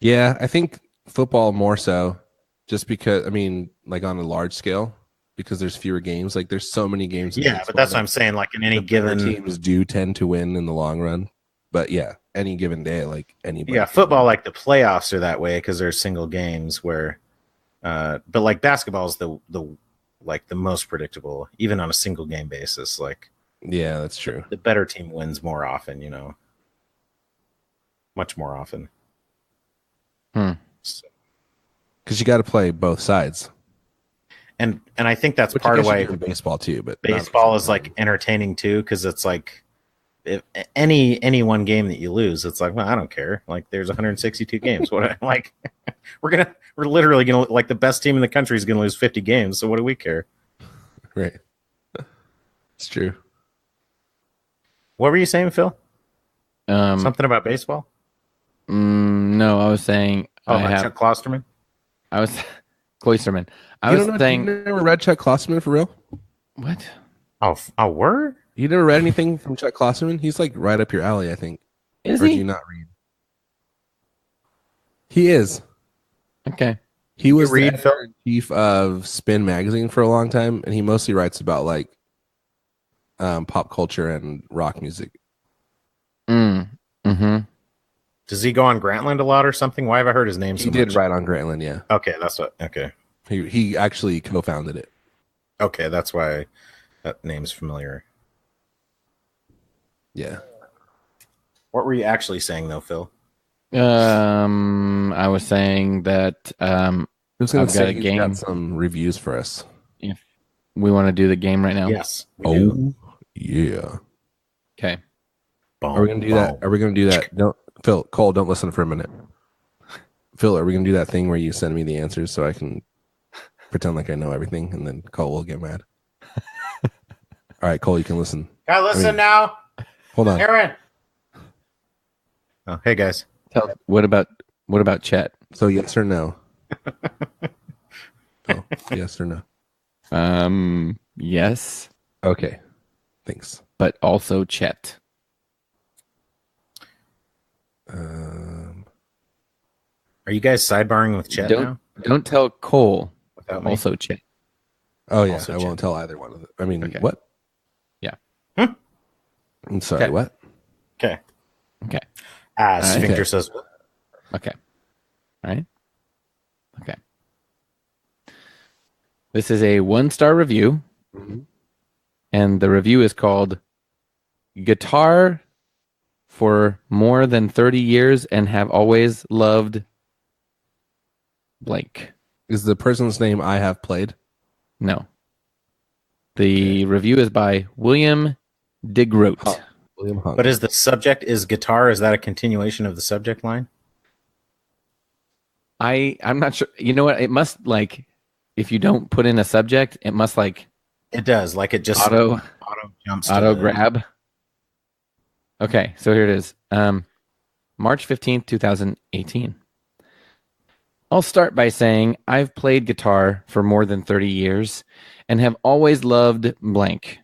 Yeah, I think football more so, just because, I mean, like on a large scale, because there's fewer games. Like there's so many games. In Yeah, baseball but that's that what I'm saying. Like in any the better given teams do tend to win in the long run. But yeah, any given day, like anybody. Yeah, football, like the playoffs are that way because there's single games where, but like basketball is the most predictable, even on a single game basis. Like, Yeah, that's true. the better team wins more often, much more often. So, Because you got to play both sides. and I think that's Which part I of guess you why do in baseball too. But baseball is like entertaining too, because it's like if any one game that you lose, it's like, well, I don't care. Like there's 162 games. What like we're literally gonna, like, the best team in the country is gonna lose 50 games. So what do we care? right. It's true. What were you saying, Phil? Um, Something about baseball? no, I was saying Chuck Klosterman? I was Cloisterman. I You was don't know, saying you never read Chuck Klosterman for real? what? Oh, word? You never read anything from Chuck Klosterman? He's like right up your alley, I think. Is Or do he? you not read? He is. Okay. He was the read, Phil? editor-in-chief of Spin magazine for a long time, and he mostly writes about like pop culture and rock music. Mm-hmm. Does he go on Grantland a lot or something? Why have I heard his name He so did much? write on Grantland, yeah. Okay, that's what. Okay, He actually co-founded it. okay, that's why that name's familiar. Yeah. What were you actually saying, though, Phil? I was saying that I was going I've to got say a he's game. got some reviews for us. if we want to do the game right now. Yes. we do. Yeah. Okay. Boom, Are we going to do that? boom. Are we going to do that? Don't, Phil, Cole, don't listen for a minute. Phil, are we going to do that thing where you send me the answers so I can pretend like I know everything, and then Cole will get mad? All right, Cole, you can listen. Can I listen now? Hold on. Aaron. Oh, hey guys. What about Chet? So yes or no? Oh, yes or no? Yes, Okay. Thanks. but also Chet. Are you guys sidebarring with Chet now? Don't tell Cole. Without me? Also Chet. Oh yeah, Also I won't tell either one of them. I mean, Okay. what? Yeah. I'm sorry. Okay. What? Okay. Okay. Sphincter Okay. says. Okay. All right. Okay. This is a 1-star review, and the review is called Guitar for More Than 30 Years and Have Always Loved blank. Is the person's name I have played? No. The review is by William Digroat. William Hung. But is the subject is guitar? Is that a continuation of the subject line? I'm not sure. You know what? It must, like, if you don't put in a subject, it must like It does. Like it just auto jumps to auto the- grab. Okay, so here it is. March 15th, 2018. I'll start by saying I've played guitar for more than 30 years and have always loved blank.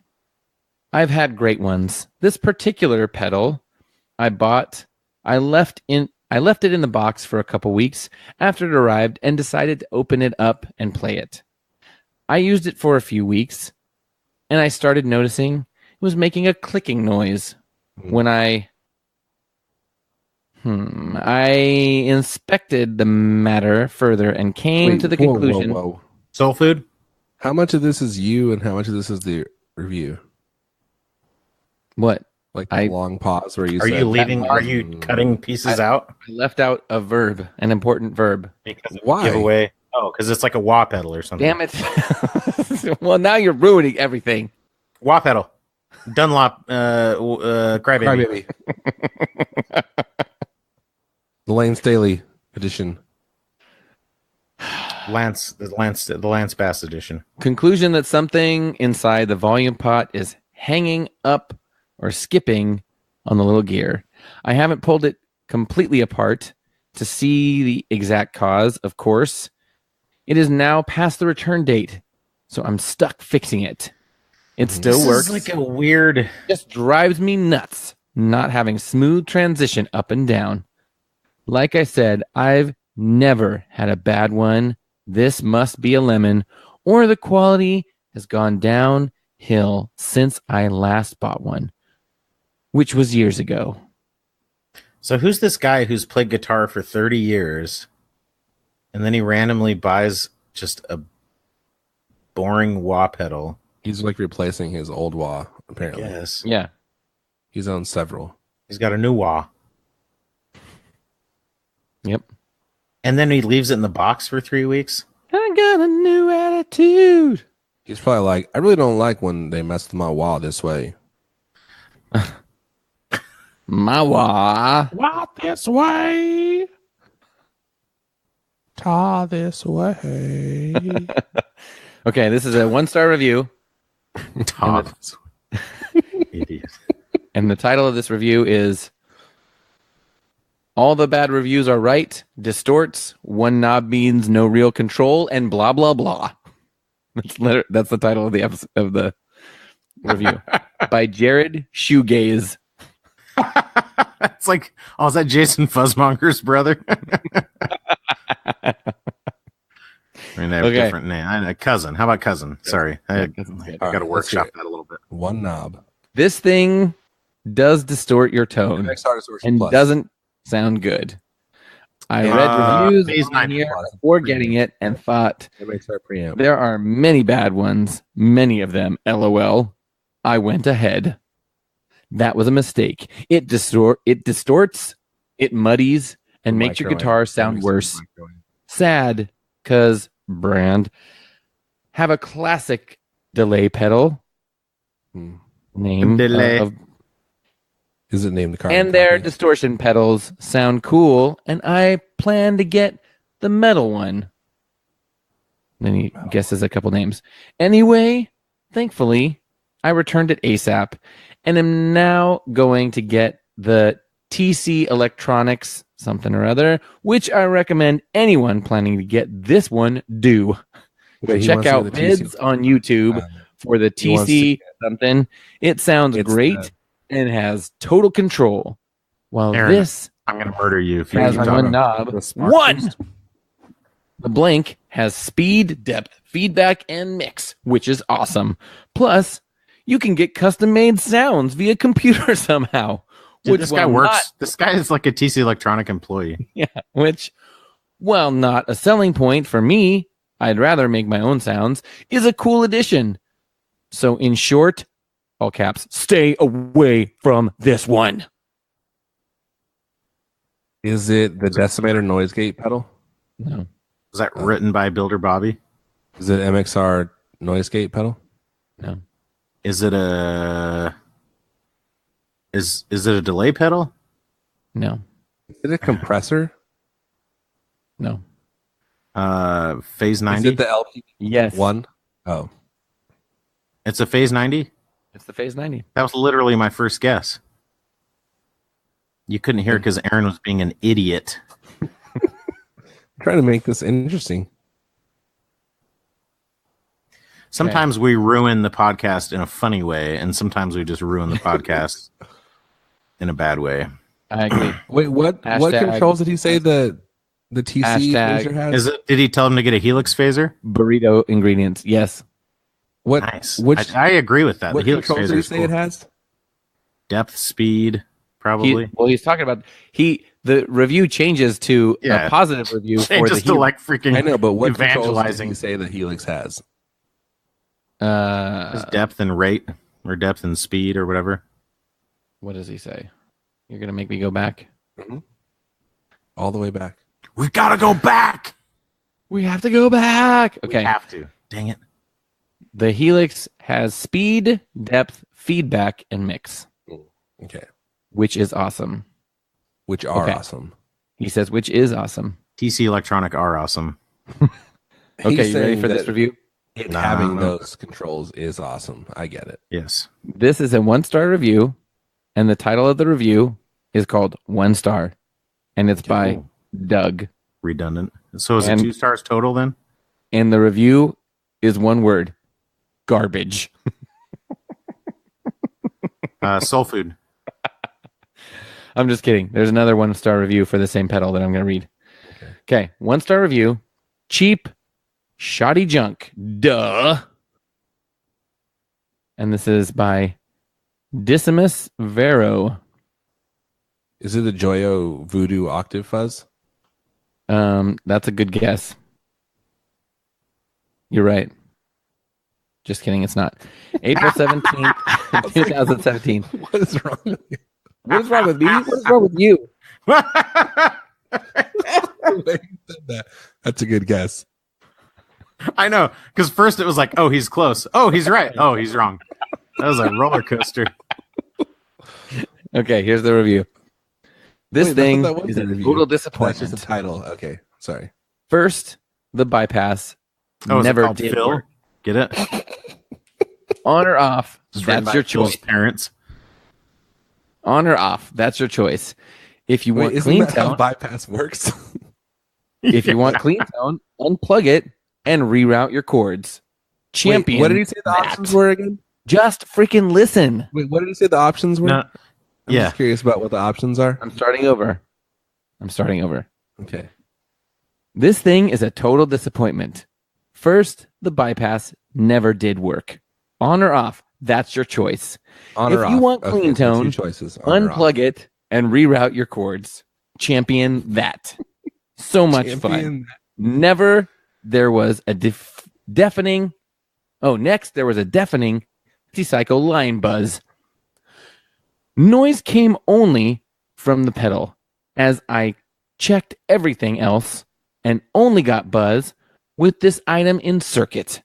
I've had great ones. This particular pedal I bought, I left it in the box for a couple weeks after it arrived and decided to open it up and play it. I used it for a few weeks and I started noticing it was making a clicking noise when I I inspected the matter further and came to the conclusion. Whoa. Soul food? How much of this is you and how much of this is the review? What? Like a long pause where you Are said, you leaving? Are you cutting pieces out? I left out a verb, an important verb. Because it Why? would give away. Oh, because it's like a wah pedal or something. Damn it. Well, now you're ruining everything. Wah pedal. Dunlop Crybaby. The Lane Staley edition. The Lance Bass edition. Conclusion that something inside the volume pot is hanging up or skipping on the little gear. I haven't pulled it completely apart to see the exact cause, of course. It is now past the return date, so I'm stuck fixing it. It still works. This is like a weird... Just drives me nuts not having smooth transition up and down. Like I said, I've never had a bad one. This must be a lemon, or the quality has gone downhill since I last bought one, which was years ago. So who's this guy who's played guitar for 30 years, and then he randomly buys just a boring wah pedal? He's like replacing his old wah, apparently. Yes. Yeah. He's owned several. He's got a new wah. Yep. And then he leaves it in the box for 3 weeks? I got a new attitude. He's probably like, I really don't like when they mess with my wah this way. My wah. Wah this way. Ta this way. Okay, this is a 1-star review. Top. Idiot. And the title of this review is All the Bad Reviews Are Right, Distorts, One Knob Means No Real Control, and blah, blah, blah. That's the title of the episode, of the review. By Jared Shoegaze. It's like, oh, is that Jason Fuzzmonger's brother? I mean, they have a different name. A cousin. How about cousin? Sorry. I got to workshop that a little bit. One knob. This thing does distort your tone and doesn't sound good. I read reviews on here before getting it and thought there are many bad ones, many of them, LOL. I went ahead. That was a mistake. It distorts, it muddies, and makes your guitar sound worse. Sad, because brand have a classic delay pedal. Name Delay. Is it named the carbon and their copy? distortion pedals sound cool, and I plan to get the metal one. Then he guesses a couple names. Anyway, thankfully, I returned it ASAP, and am now going to get the TC Electronics something or other, which I recommend anyone planning to get this one do. Wait, Check out vids on YouTube for the TC something. It sounds great and has total control. While Aaron, this I'm going to murder you if you has keep one talking. knob. One! The blank has speed, depth, feedback, and mix, which is awesome. Plus, you can get custom-made sounds via computer somehow. Dude, this guy works. This guy is like a TC Electronic employee. Yeah, which, while not a selling point for me, I'd rather make my own sounds, is a cool addition. So in short, all caps, stay away from this one. Is it the Decimator noise gate pedal? No. Was that written by Builder Bobby? Is it MXR noise gate pedal? No. Is it a is it a delay pedal? No. Is it a compressor? No. Phase 90? Is it the LP Yes. one? Oh. It's a Phase 90? It's the Phase 90. That was literally my first guess. You couldn't hear it because Aaron was being an idiot. I'm trying to make this interesting. Sometimes we ruin the podcast in a funny way, and sometimes we just ruin the podcast in a bad way. I agree. Wait, what controls did he say the TC Hashtag- phaser has? Did he tell him to get a Helix phaser? Burrito ingredients. Yes. What? Nice. Which, I agree with that. what The Helix controls phaser did he is say cool. it has? Depth, speed, probably. He's talking about the review changes to Yeah. a positive review for the Changes to Helix. like freaking I know, but what controls did evangelizing. he say the Helix has? His depth and rate, or depth and speed, or whatever. What does he say? You're gonna make me go back. All the way back. We gotta go back. We have to go back. We Okay. have to. Dang it. The Helix has speed, depth, feedback, and mix, Okay. which is awesome. Which are Okay. awesome. He says, which is awesome. TC Electronic are awesome. Okay, He's you ready saying for this that review? having those controls is awesome. I get it. Yes. This is a 1-star review, and the title of the review is called 1 Star, and it's by Cool. Doug. Redundant. So is And- it 2 stars total then? And the review is one word: garbage. Soul Food. I'm just kidding. There's another 1-star review for the same pedal that I'm going to read. Okay, 1-star review: cheap, shoddy junk. Duh. And this is by Decimus Vero. Is it the Joyo Voodoo Octave Fuzz? That's a good guess. You're right. Just kidding, it's not. April 17th, 2017. What is wrong with you? What is wrong with me? What is wrong with you? The way you said that. That's a good guess. I know, because first it was like, oh, he's close. Oh, he's right. Oh, he's wrong. That was a roller coaster. Okay, here's the review. This Wait, thing that was is the a review. total That's disappointment. just a title. Okay, sorry. First, the bypass Oh, is it never called did Phil? work. Get it? On or off, It's written that's by your Phil's choice. parents. On or off, that's your choice. If you want Wait, isn't clean that how tone, bypass works? if you want clean tone, unplug it and reroute your chords. Champion. Wait, what did he say the that. options were again? Just freaking listen. Wait, what did he say the options were? No, I'm yeah. just curious about what the options are. I'm starting over. Okay. This thing is a total disappointment. First, the bypass never did work. On or off, that's your choice. On If or you off. want Okay, clean so tone, two choices. On or off. Unplug it and reroute your chords. Champion that. So much fun. Champion. There was a deafening. Oh, next there was a deafening cycle line buzz. Noise came only from the pedal, as I checked everything else and only got buzz with this item in circuit.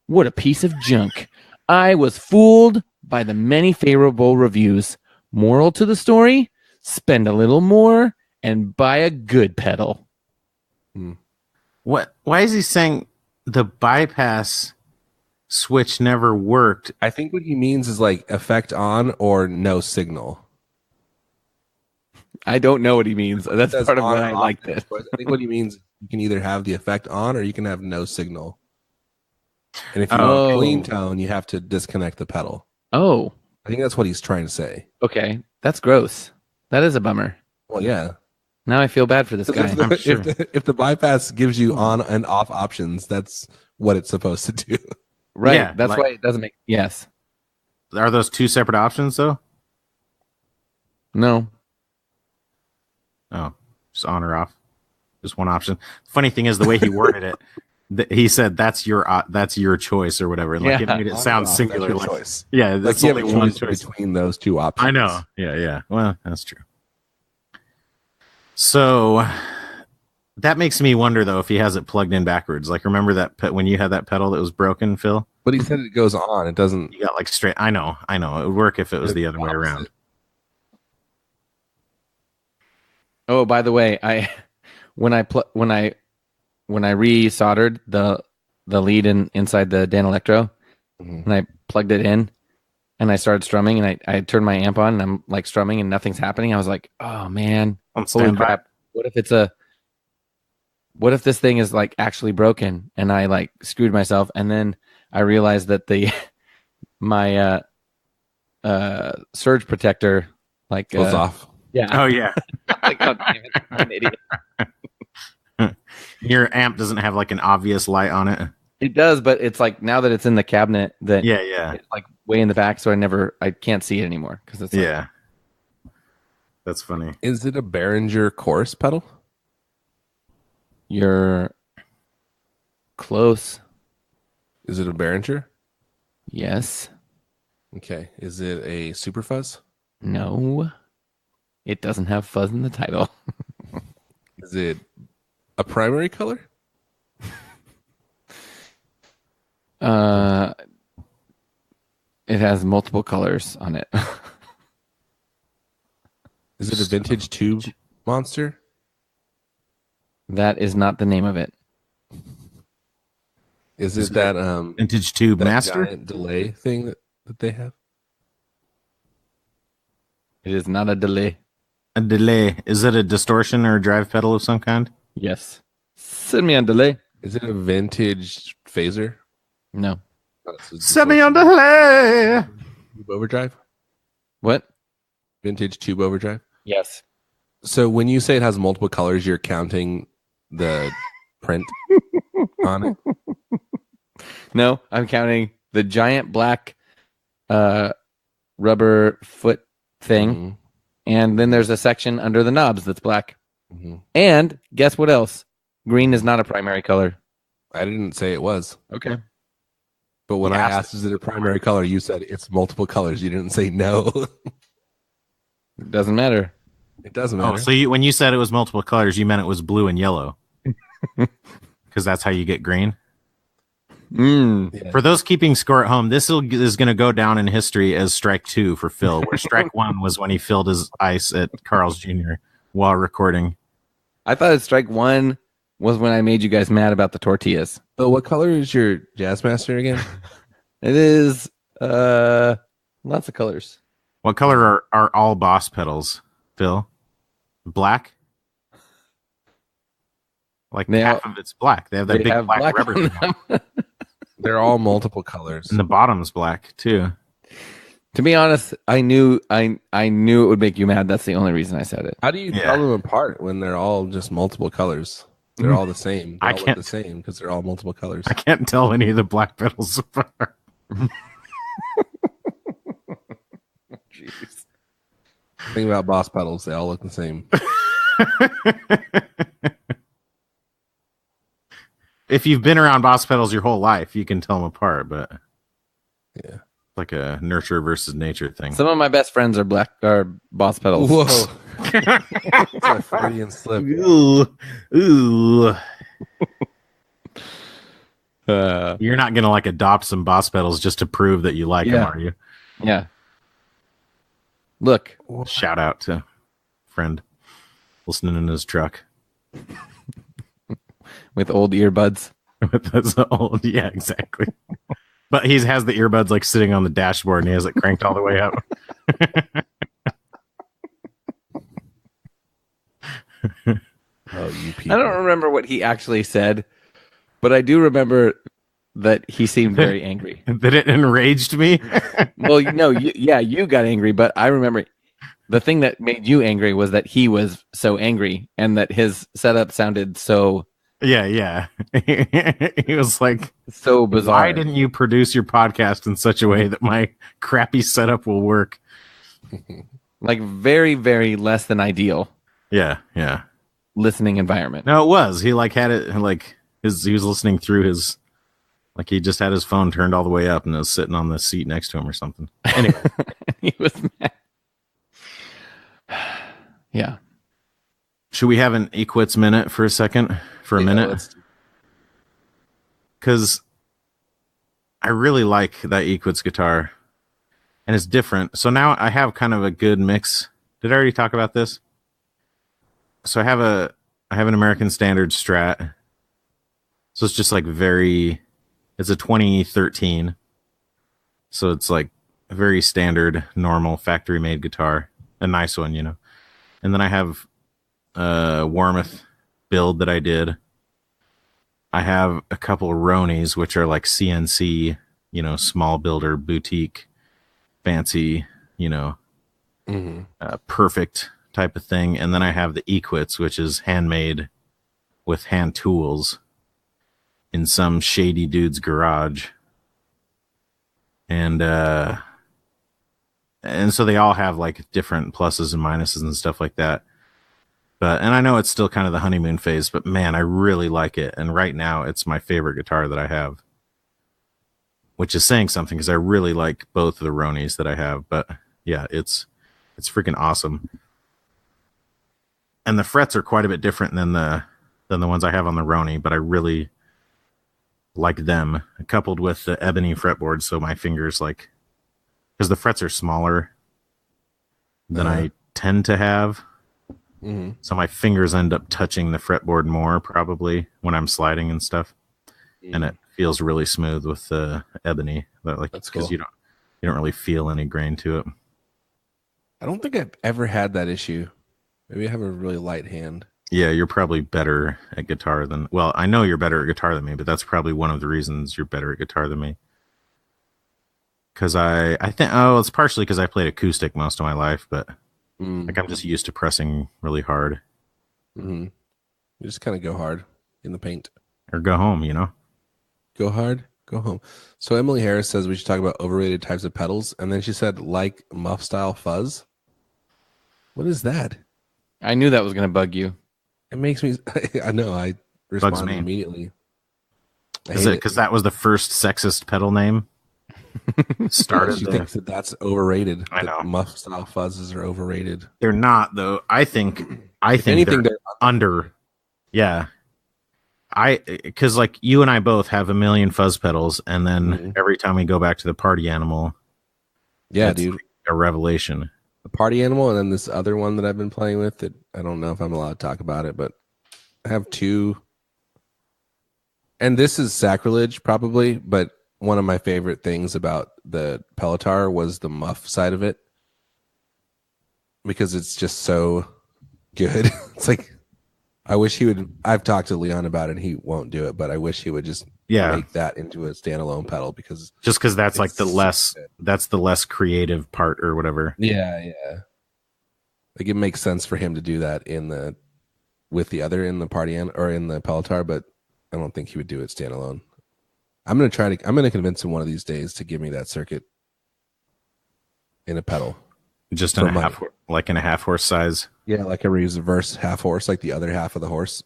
What a piece of junk. I was fooled by the many favorable reviews. Moral to the story: spend a little more and buy a good pedal. What? Why is he saying the bypass switch never worked? I think what he means is like effect on or no signal. I don't know what he means. That's Says part of on why or I off. liked it. I think what he means, you can either have the effect on or you can have no signal. And if you Oh. want clean tone, you have to disconnect the pedal. Oh, I think that's what he's trying to say. okay. That's gross. That is a bummer. Well, yeah. Now I feel bad for this guy. If the, I'm sure. if the bypass gives you on and off options, that's what it's supposed to do. Right. Yeah, That's like- why it doesn't make. Yes. Are those two separate options though? No. Oh, just on or off, just one option. Funny thing is the way he worded it. He said that's your choice or whatever. Like it Yeah. made it On sound or off, singular. that's Like, your choice. yeah, Like that's you have only a one choice choice. between those two options. I know. Yeah. Well, that's true. So that makes me wonder though if he has it plugged in backwards. Like remember that when you had that pedal that was broken, Phil? But he said it goes on. It doesn't. You got like straight. I know. It would work if it was the other way Opposite. around. Oh, by the way, when I re-soldered the lead inside the Dan Electro, Mhm. and I plugged it in, and I started strumming, and I turned my amp on, and I'm like strumming, and nothing's happening. I was like, oh man, On holy standby. crap! What if this thing is like actually broken, and I like screwed myself, and then I realized that my surge protector like Goes off. yeah. Oh yeah. Like, oh, damn it, I'm an idiot. Your amp doesn't have like an obvious light on it. It does, but it's like now that it's in the cabinet, that Yeah. it's like way in the back, so I can't see it anymore because it's like, Yeah. That's funny. Is it a Behringer chorus pedal? You're close. Is it a Behringer? Yes. Okay. Is it a Super Fuzz? No. It doesn't have fuzz in the title. Is it a primary color? It has multiple colors on it. Is it a vintage tube monster? That is not the name of it. Is it that Vintage Tube that Master? giant delay thing that they have? It is not a delay. A delay. Is it a distortion or a drive pedal of some kind? Yes. Send me on delay. Is it a vintage phaser? No. Oh, it's a Set me on distortion. delay. Tube overdrive? What? Vintage tube overdrive? Yes. So when you say it has multiple colors, you're counting the print on it? No, I'm counting the giant black rubber foot thing. Mhm. And then there's a section under the knobs that's black. Mhm. And guess what else? Green is not a primary color. I didn't say it was. Okay. But when You I asked asked, is it a primary color? You said it's multiple colors. You didn't say no. It doesn't matter. It doesn't Oh, matter. so when you said it was multiple colors, you meant it was blue and yellow. Because that's how you get green. Yeah. For those keeping score at home, this is going to go down in history as strike 2 for Phil, where strike 1 was when he filled his ice at Carl's Jr. while recording. I thought strike 1 was when I made you guys mad about the tortillas. But what color is your Jazzmaster again? It is lots of colors. What color are all Boss pedals, Phil? Black? Like They half all- of it's black. They have that They big have black black rubber on thing. them. They're all multiple colors. And the bottom's black, too. To be honest, I knew it would make you mad. That's the only reason I said it. How do you Yeah. tell them apart when they're all just multiple colors? They're all the same. They I all look can't- the same because they're all multiple colors. I can't tell any of the black pedals apart. Jeez. Think about Boss pedals. They all look the same. If you've been around Boss pedals your whole life, you can tell them apart, but Yeah. like a nurture versus nature thing. Some of my best friends are Boss pedals. Whoa. It's a Freudian slip. Ooh. You're not gonna like adopt some Boss pedals just to prove that you like them, Yeah. are you? Yeah. Look, Shout out to friend listening in his truck with old earbuds. with those old, yeah, exactly. But he has the earbuds like sitting on the dashboard and he has it cranked all the way up. Oh, you I people. don't remember what he actually said, but I do remember that he seemed very angry. That it enraged me. Well, you got angry, but I remember the thing that made you angry was that he was so angry and that his setup sounded so Yeah. He was like, bizarre. why didn't you produce your podcast in such a way that my crappy setup will work? Like very, very less than ideal Yeah. listening environment. No, it was. He like had it like he was listening through his, like he just had his phone turned all the way up and it was sitting on the seat next to him or something. Anyway, He was mad. Yeah. should we have an Equits minute for a second? For a minute? let's- Because I really like that Equits guitar. And it's different. So now I have kind of a good mix. Did I already talk about this? So I have an American Standard Strat. So it's just like it's a 2013. So it's like a very standard, normal factory made guitar. A nice one, you know. And then I have a Warmoth build that I did. I have a couple of Ronies, which are like CNC, you know, small builder, boutique, fancy, you know, Mhm. perfect type of thing. And then I have the Equits, which is handmade with hand tools in some shady dude's garage. And and so they all have like different pluses and minuses and stuff like that. But and I know it's still kind of the honeymoon phase, but man, I really like it. And right now, it's my favorite guitar that I have, which is saying something because I really like both of the Ronis that I have. But yeah, it's freaking awesome. And the frets are quite a bit different than the ones I have on the Roni, but I really like them coupled with the ebony fretboard. So my fingers because the frets are smaller than I tend to have. Mm-hmm. So my fingers end up touching the fretboard more probably when I'm sliding and stuff. And it feels really smooth with the ebony. But That's because cool. you don't really feel any grain to it. I don't think I've ever had that issue. Maybe I have a really light hand. Yeah, you're probably better at guitar than... Well, I know you're better at guitar than me, but that's probably one of the reasons you're better at guitar than me. Because I think... Oh, it's partially because I played acoustic most of my life, but I'm just used to pressing really hard. Mm-hmm. You just kind of go hard in the paint. Or go home, Go hard, go home. So Emily Harris says we should talk about overrated types of pedals. And then she said, like muff-style fuzz. What is that? I knew that was going to bug you. It makes me... I know, I responded immediately. Is it because that was the first sexist pedal name? Started She thinks that's overrated. I know. Muff-style fuzzes are overrated. They're not, though. I think anything, they're under. Yeah. Because you and I both have a million fuzz pedals, and then every time we go back to the Party Animal, yeah, dude, a revelation. The Party Animal, and then this other one that I've been playing with that I don't know if I'm allowed to talk about it, but I have two. And this is sacrilege probably, but one of my favorite things about the Pelotar was the muff side of it, because it's just so good. It's like, I wish he would. I've talked to Leon about it and he won't do it, but I wish he would just make that into a standalone pedal, because that's like that's the less creative part or whatever. Yeah. Like it makes sense for him to do that with the other in the Party or in the Pelotar, but I don't think he would do it standalone. I'm going to convince him one of these days to give me that circuit in a pedal. Just in in a half horse size. Yeah, like a reverse half horse, like the other half of the horse.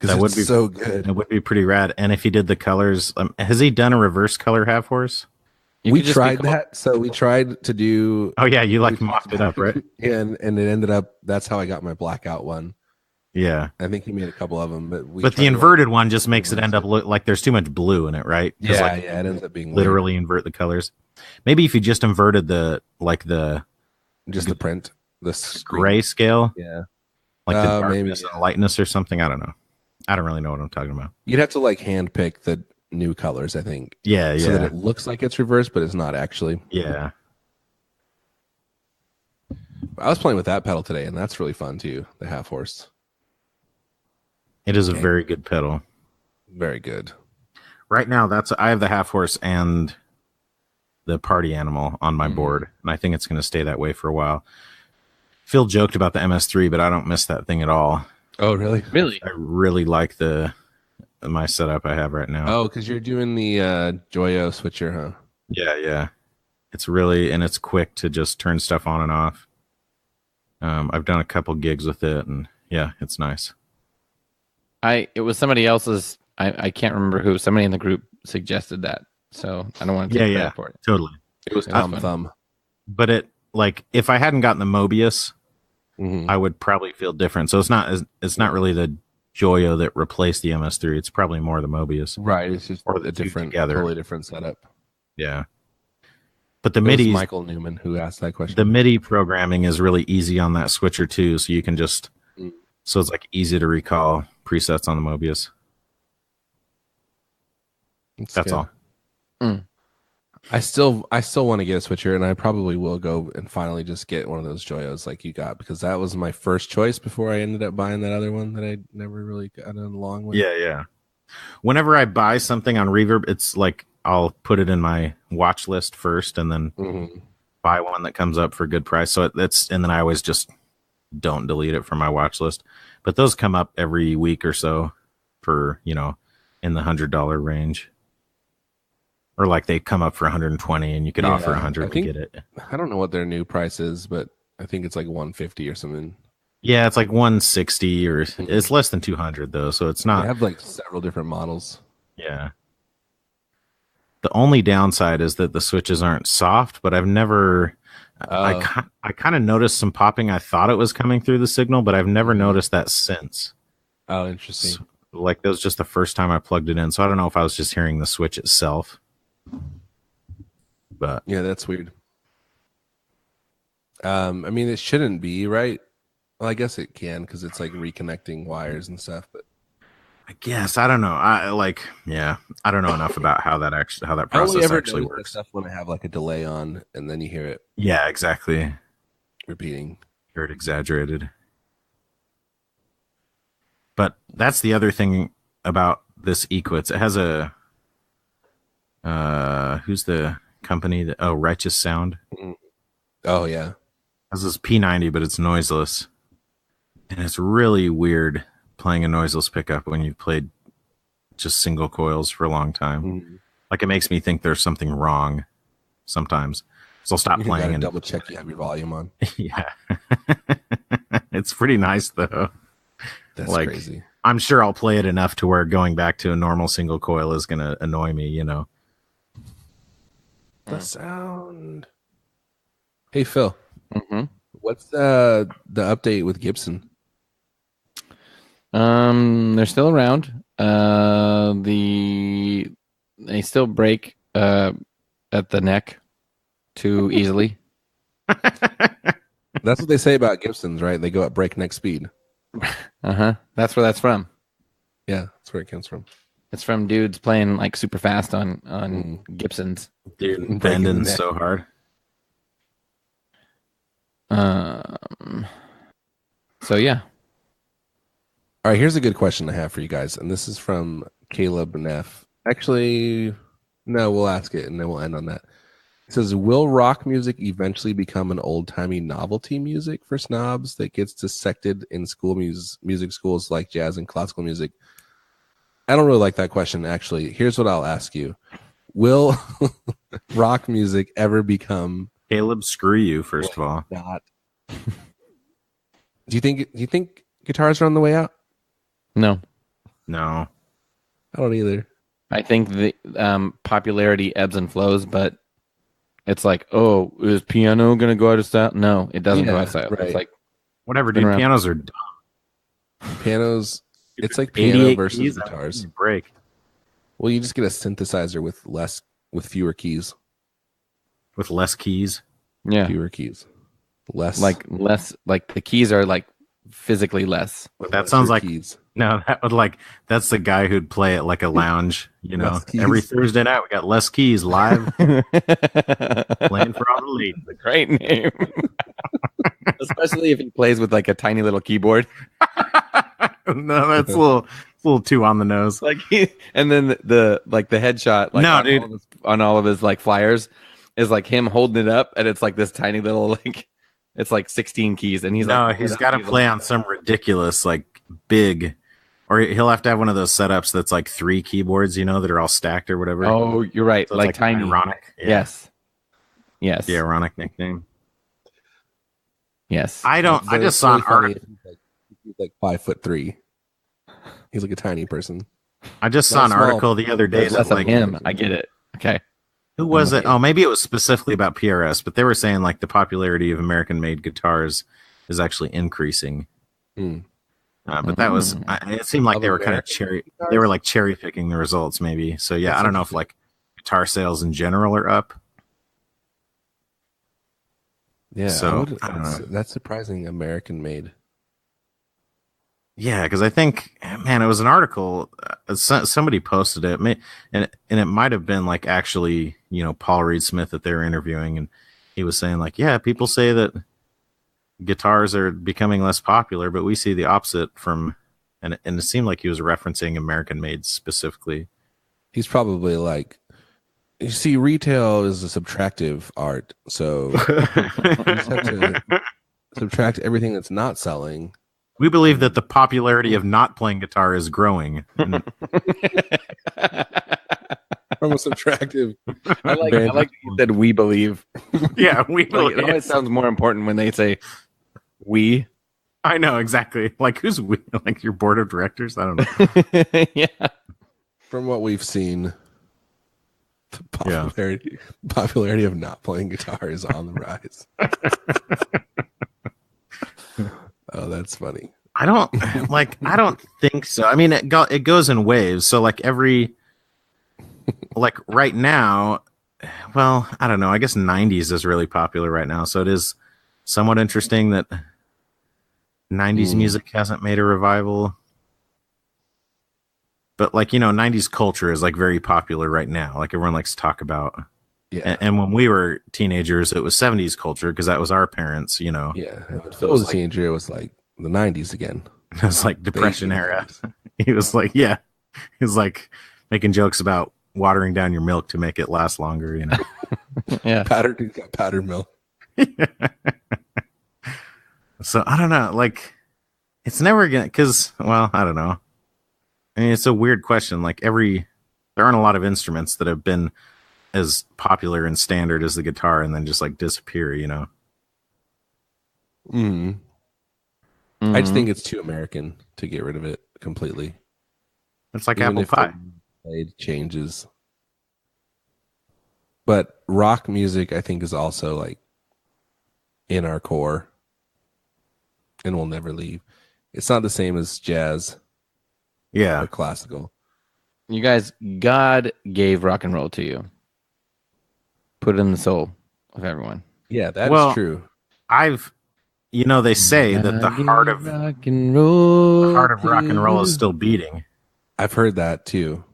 That would be so good. It would be pretty rad. And if he did the colors, has he done a reverse color half horse? We tried that. So we tried to do. Oh yeah, you mocked it up, right? and it ended up. That's how I got my blackout one. Yeah, I think he made a couple of them, but the inverted one just makes it end up look like there's too much blue in it, right? Yeah, it ends up being literally weird. Invert the colors. Maybe if you just inverted the print, the gray scale, yeah, like the darkness and lightness or something. I don't know. I don't really know what I'm talking about. You'd have to hand pick the new colors, I think. Yeah. So that it looks like it's reversed, but it's not actually. Yeah. I was playing with that pedal today, and that's really fun too. The half horse. It is a very good pedal. Very good. Right now, I have the half horse and the Party Animal on my board, and I think it's going to stay that way for a while. Phil joked about the MS3, but I don't miss that thing at all. Oh, really? Really? I really like my setup I have right now. Oh, because you're doing the Joyo switcher, huh? Yeah. It's really, and it's quick to just turn stuff on and off. I've done a couple gigs with it, and yeah, it's nice. It was somebody else's. I can't remember who. Somebody in the group suggested that, so I don't want to take credit for it. Totally. It was thumb. But if I hadn't gotten the Mobius, I would probably feel different. So it's not really the Joyo that replaced the MS3. It's probably more the Mobius. Right. It's just a totally different setup. Yeah. But the MIDI, Michael Newman who asked that question. The MIDI programming is really easy on that switcher too, so you can just so it's easy to recall presets on the Mobius. That's all. I still want to get a switcher, and I probably will go and finally just get one of those Joyos like you got, because that was my first choice before I ended up buying that other one that I never really got along with. Yeah. Whenever I buy something on Reverb, it's I'll put it in my watch list first, and then buy one that comes up for a good price. So and then I always just don't delete it from my watch list. But those come up every week or so for in the $100 range. Or like they come up for 120 and you could offer 100 to get it. I don't know what their new price is, but I think it's like 150 or something. Yeah, it's like 160 or it's less than 200 though, so it's not. They have like several different models. Yeah. The only downside is that the switches aren't soft, but I've never. I kind of noticed some popping. I thought it was coming through the signal, but I've never noticed that since. Oh, interesting. So, like that was just the first time I plugged it in, so I don't know if I was just hearing the switch itself. But yeah, that's weird. I mean, it shouldn't be, right? Well, I guess it can because it's like reconnecting wires and stuff. But I guess I don't know. I don't know enough about how that process actually works. Stuff when I have like a delay on, and then you hear it. Yeah, exactly. Repeating. Hear it exaggerated. But that's the other thing about this Equits. It has a who's the company that Righteous Sound. Oh yeah. It has this P90, but it's noiseless. And it's really weird playing a noiseless pickup when you've played just single coils for a long time. Mm-hmm. Like it makes me think there's something wrong sometimes. So I'll stop playing and double check you have your volume on. Yeah. It's pretty nice though. That's like, crazy. I'm sure I'll play it enough to where going back to a normal single coil is going to annoy me, you know. The sound. Hey Phil. Mm-hmm. What's the update with Gibson? They're still around. They still break at the neck too easily. That's what they say about Gibsons, right? They go at breakneck speed. That's where that's from. Yeah, that's where it comes from. It's from dudes playing like super fast on Gibsons. Dude, bending so hard. So yeah. All right, here's a good question I have for you guys, and this is from Caleb Neff. Actually, no, we'll ask it, and then we'll end on that. It says, will rock music eventually become an old-timey novelty music for snobs that gets dissected in school music schools like jazz and classical music? I don't really like that question, actually. Here's what I'll ask you. Will rock music ever become... Caleb, screw you, first of all. Not. Do you think guitars are on the way out? No. I don't either. I think the popularity ebbs and flows, but it's like, oh, is piano going to go out of style? No, it doesn't go out of style. Right. It's like, whatever, dude. Pianos are dumb. Pianos, it's like piano versus keys, guitars. Break. Well, you just get a synthesizer with fewer keys. With less keys? Yeah. Fewer keys. Less like the keys are like physically less. Well, that sounds like keys. No, that's the guy who'd play at like a lounge, you know. Every Thursday night we got Les Keys live playing for all the ladies. A great name. Especially if he plays with like a tiny little keyboard. No, that's a little too on the nose. Like and then the headshot like no, dude. On all of his like flyers is like him holding it up, and it's like this tiny little like it's like 16 keys, and he's got to play on some ridiculous like big, or he'll have to have one of those setups that's like 3 keyboards, you know, that are all stacked or whatever. Oh, you're right, so like tiny, ironic. Yeah. Yes, the ironic nickname. Yes, I just saw an article. He's like 5'3". He's like a tiny person. I just saw an article the other day that's like him. I get it. Okay. Who was it? Oh, maybe it was specifically about PRS, but they were saying like the popularity of American-made guitars is actually increasing. But that was, it seemed like they were kind of cherry picking the results, maybe. So yeah, I don't know if like guitar sales in general are up. Yeah, so I don't know. That's surprising. American-made. Yeah, because I think, man, it was an article. Somebody posted it, and it might have been like actually, you know, Paul Reed Smith that they were interviewing, and he was saying like, yeah, people say that guitars are becoming less popular, but we see the opposite from, and it seemed like he was referencing American-made specifically. He's probably like, you see, retail is a subtractive art, so you just have to subtract everything that's not selling. We believe that the popularity of not playing guitar is growing. Our most attractive. I like that you said we believe. Yeah, we believe. Like, it always sounds more important when they say we. I know, exactly. Like, who's we? Like your board of directors? I don't know. Yeah. From what we've seen, the popularity of not playing guitar is on the rise. Oh, that's funny. I don't think so. I mean, it goes in waves. So like like right now, well, I don't know. I guess 90s is really popular right now. So it is somewhat interesting that 90s music hasn't made a revival. But like, 90s culture is like very popular right now. Like everyone likes to talk about. Yeah. And when we were teenagers, it was 70s culture because that was our parents, Yeah. When Phil was a teenager, it was like the 90s again. It was like Depression era. He was like, he was like making jokes about watering down your milk to make it last longer, Yeah. Powdered milk. So I don't know. Like, it's never gonna, because, well, I don't know. I mean, it's a weird question. Like there aren't a lot of instruments that have been as popular and standard as the guitar and then just like disappear, I just think it's too American to get rid of it completely. It's like Even apple if pie. It changes. But rock music, I think, is also like in our core and will never leave. It's not the same as jazz Yeah. or classical. You guys, God gave rock and roll to you. Put it in the soul of everyone. Yeah, that's true. They say that the heart of rock and roll, rock and roll is still beating. I've heard that too.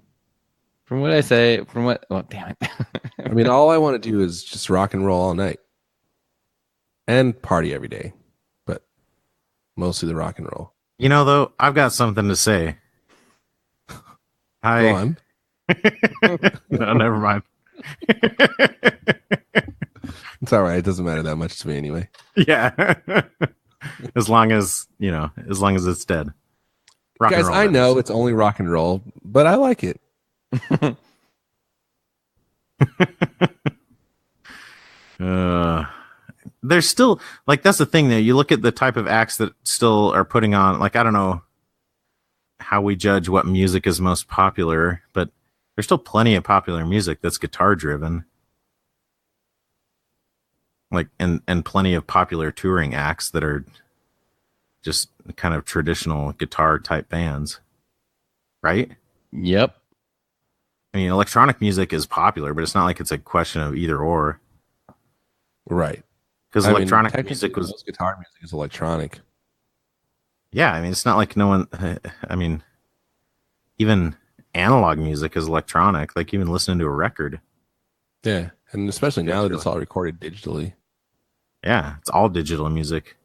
From what I say, oh, damn it. I mean, all I want to do is just rock and roll all night and party every day, but mostly the rock and roll. Though, I've got something to say. Go on. No, never mind. It's all right. It doesn't matter that much to me anyway. Yeah. as long as it's dead. Rock and Guys, roll, I know it's only rock and roll, but I like it. There's still, like, that's the thing though. You look at the type of acts that still are putting on, like, I don't know how we judge what music is most popular, but there's still plenty of popular music that's guitar driven. Like, and plenty of popular touring acts that are just kind of traditional guitar type bands. Right? Yep. I mean, electronic music is popular, but it's not like it's a question of either or. Right. Because electronic music was... Most guitar music is electronic. Yeah, I mean, it's not like no one... I mean, even analog music is electronic. Like, even listening to a record. Yeah, and especially now that it's all recorded digitally. Yeah, it's all digital music.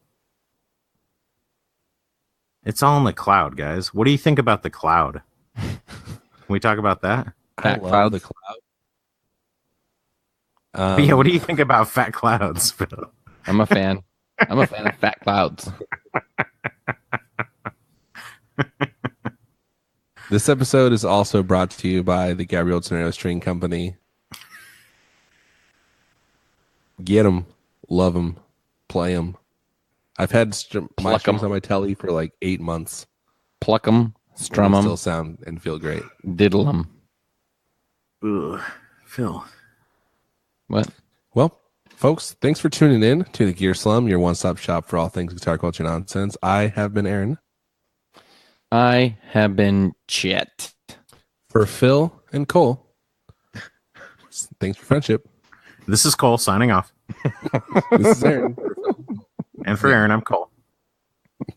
It's all in the cloud, guys. What do you think about the cloud? Can we talk about that? I love the cloud. Yeah, what do you think about fat clouds, Phil? I'm a fan. I'm a fan of fat clouds. This episode is also brought to you by the Gabriel Scenario String Company. Get them, love them, play them. I've had my strings on my telly for like 8 months. Pluck them, strum them. Still sound and feel great. Diddle them. Ugh, Phil. What? Well, folks, thanks for tuning in to the Gear Slum, your one-stop shop for all things guitar culture nonsense. I have been Aaron. I have been Chet. For Phil and Cole, thanks for friendship. This is Cole signing off. This is Aaron. And for Aaron, I'm Cole.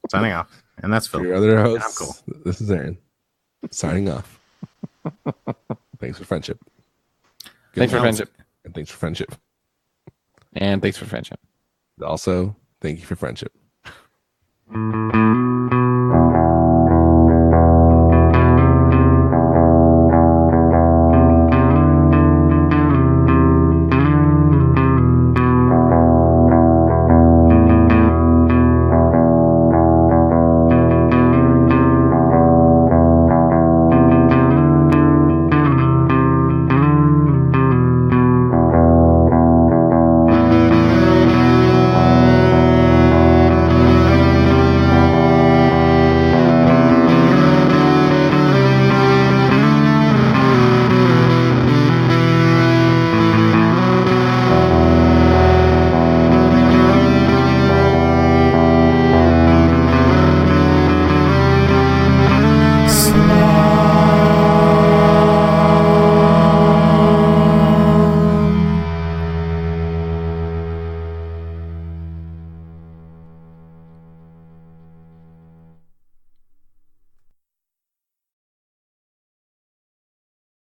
Signing off. And that's Phil. For your other host, I'm Cole. This is Aaron. Signing off. Thanks for friendship. Thanks for friendship. And thanks for friendship. And thanks for friendship. Also, thank you for friendship.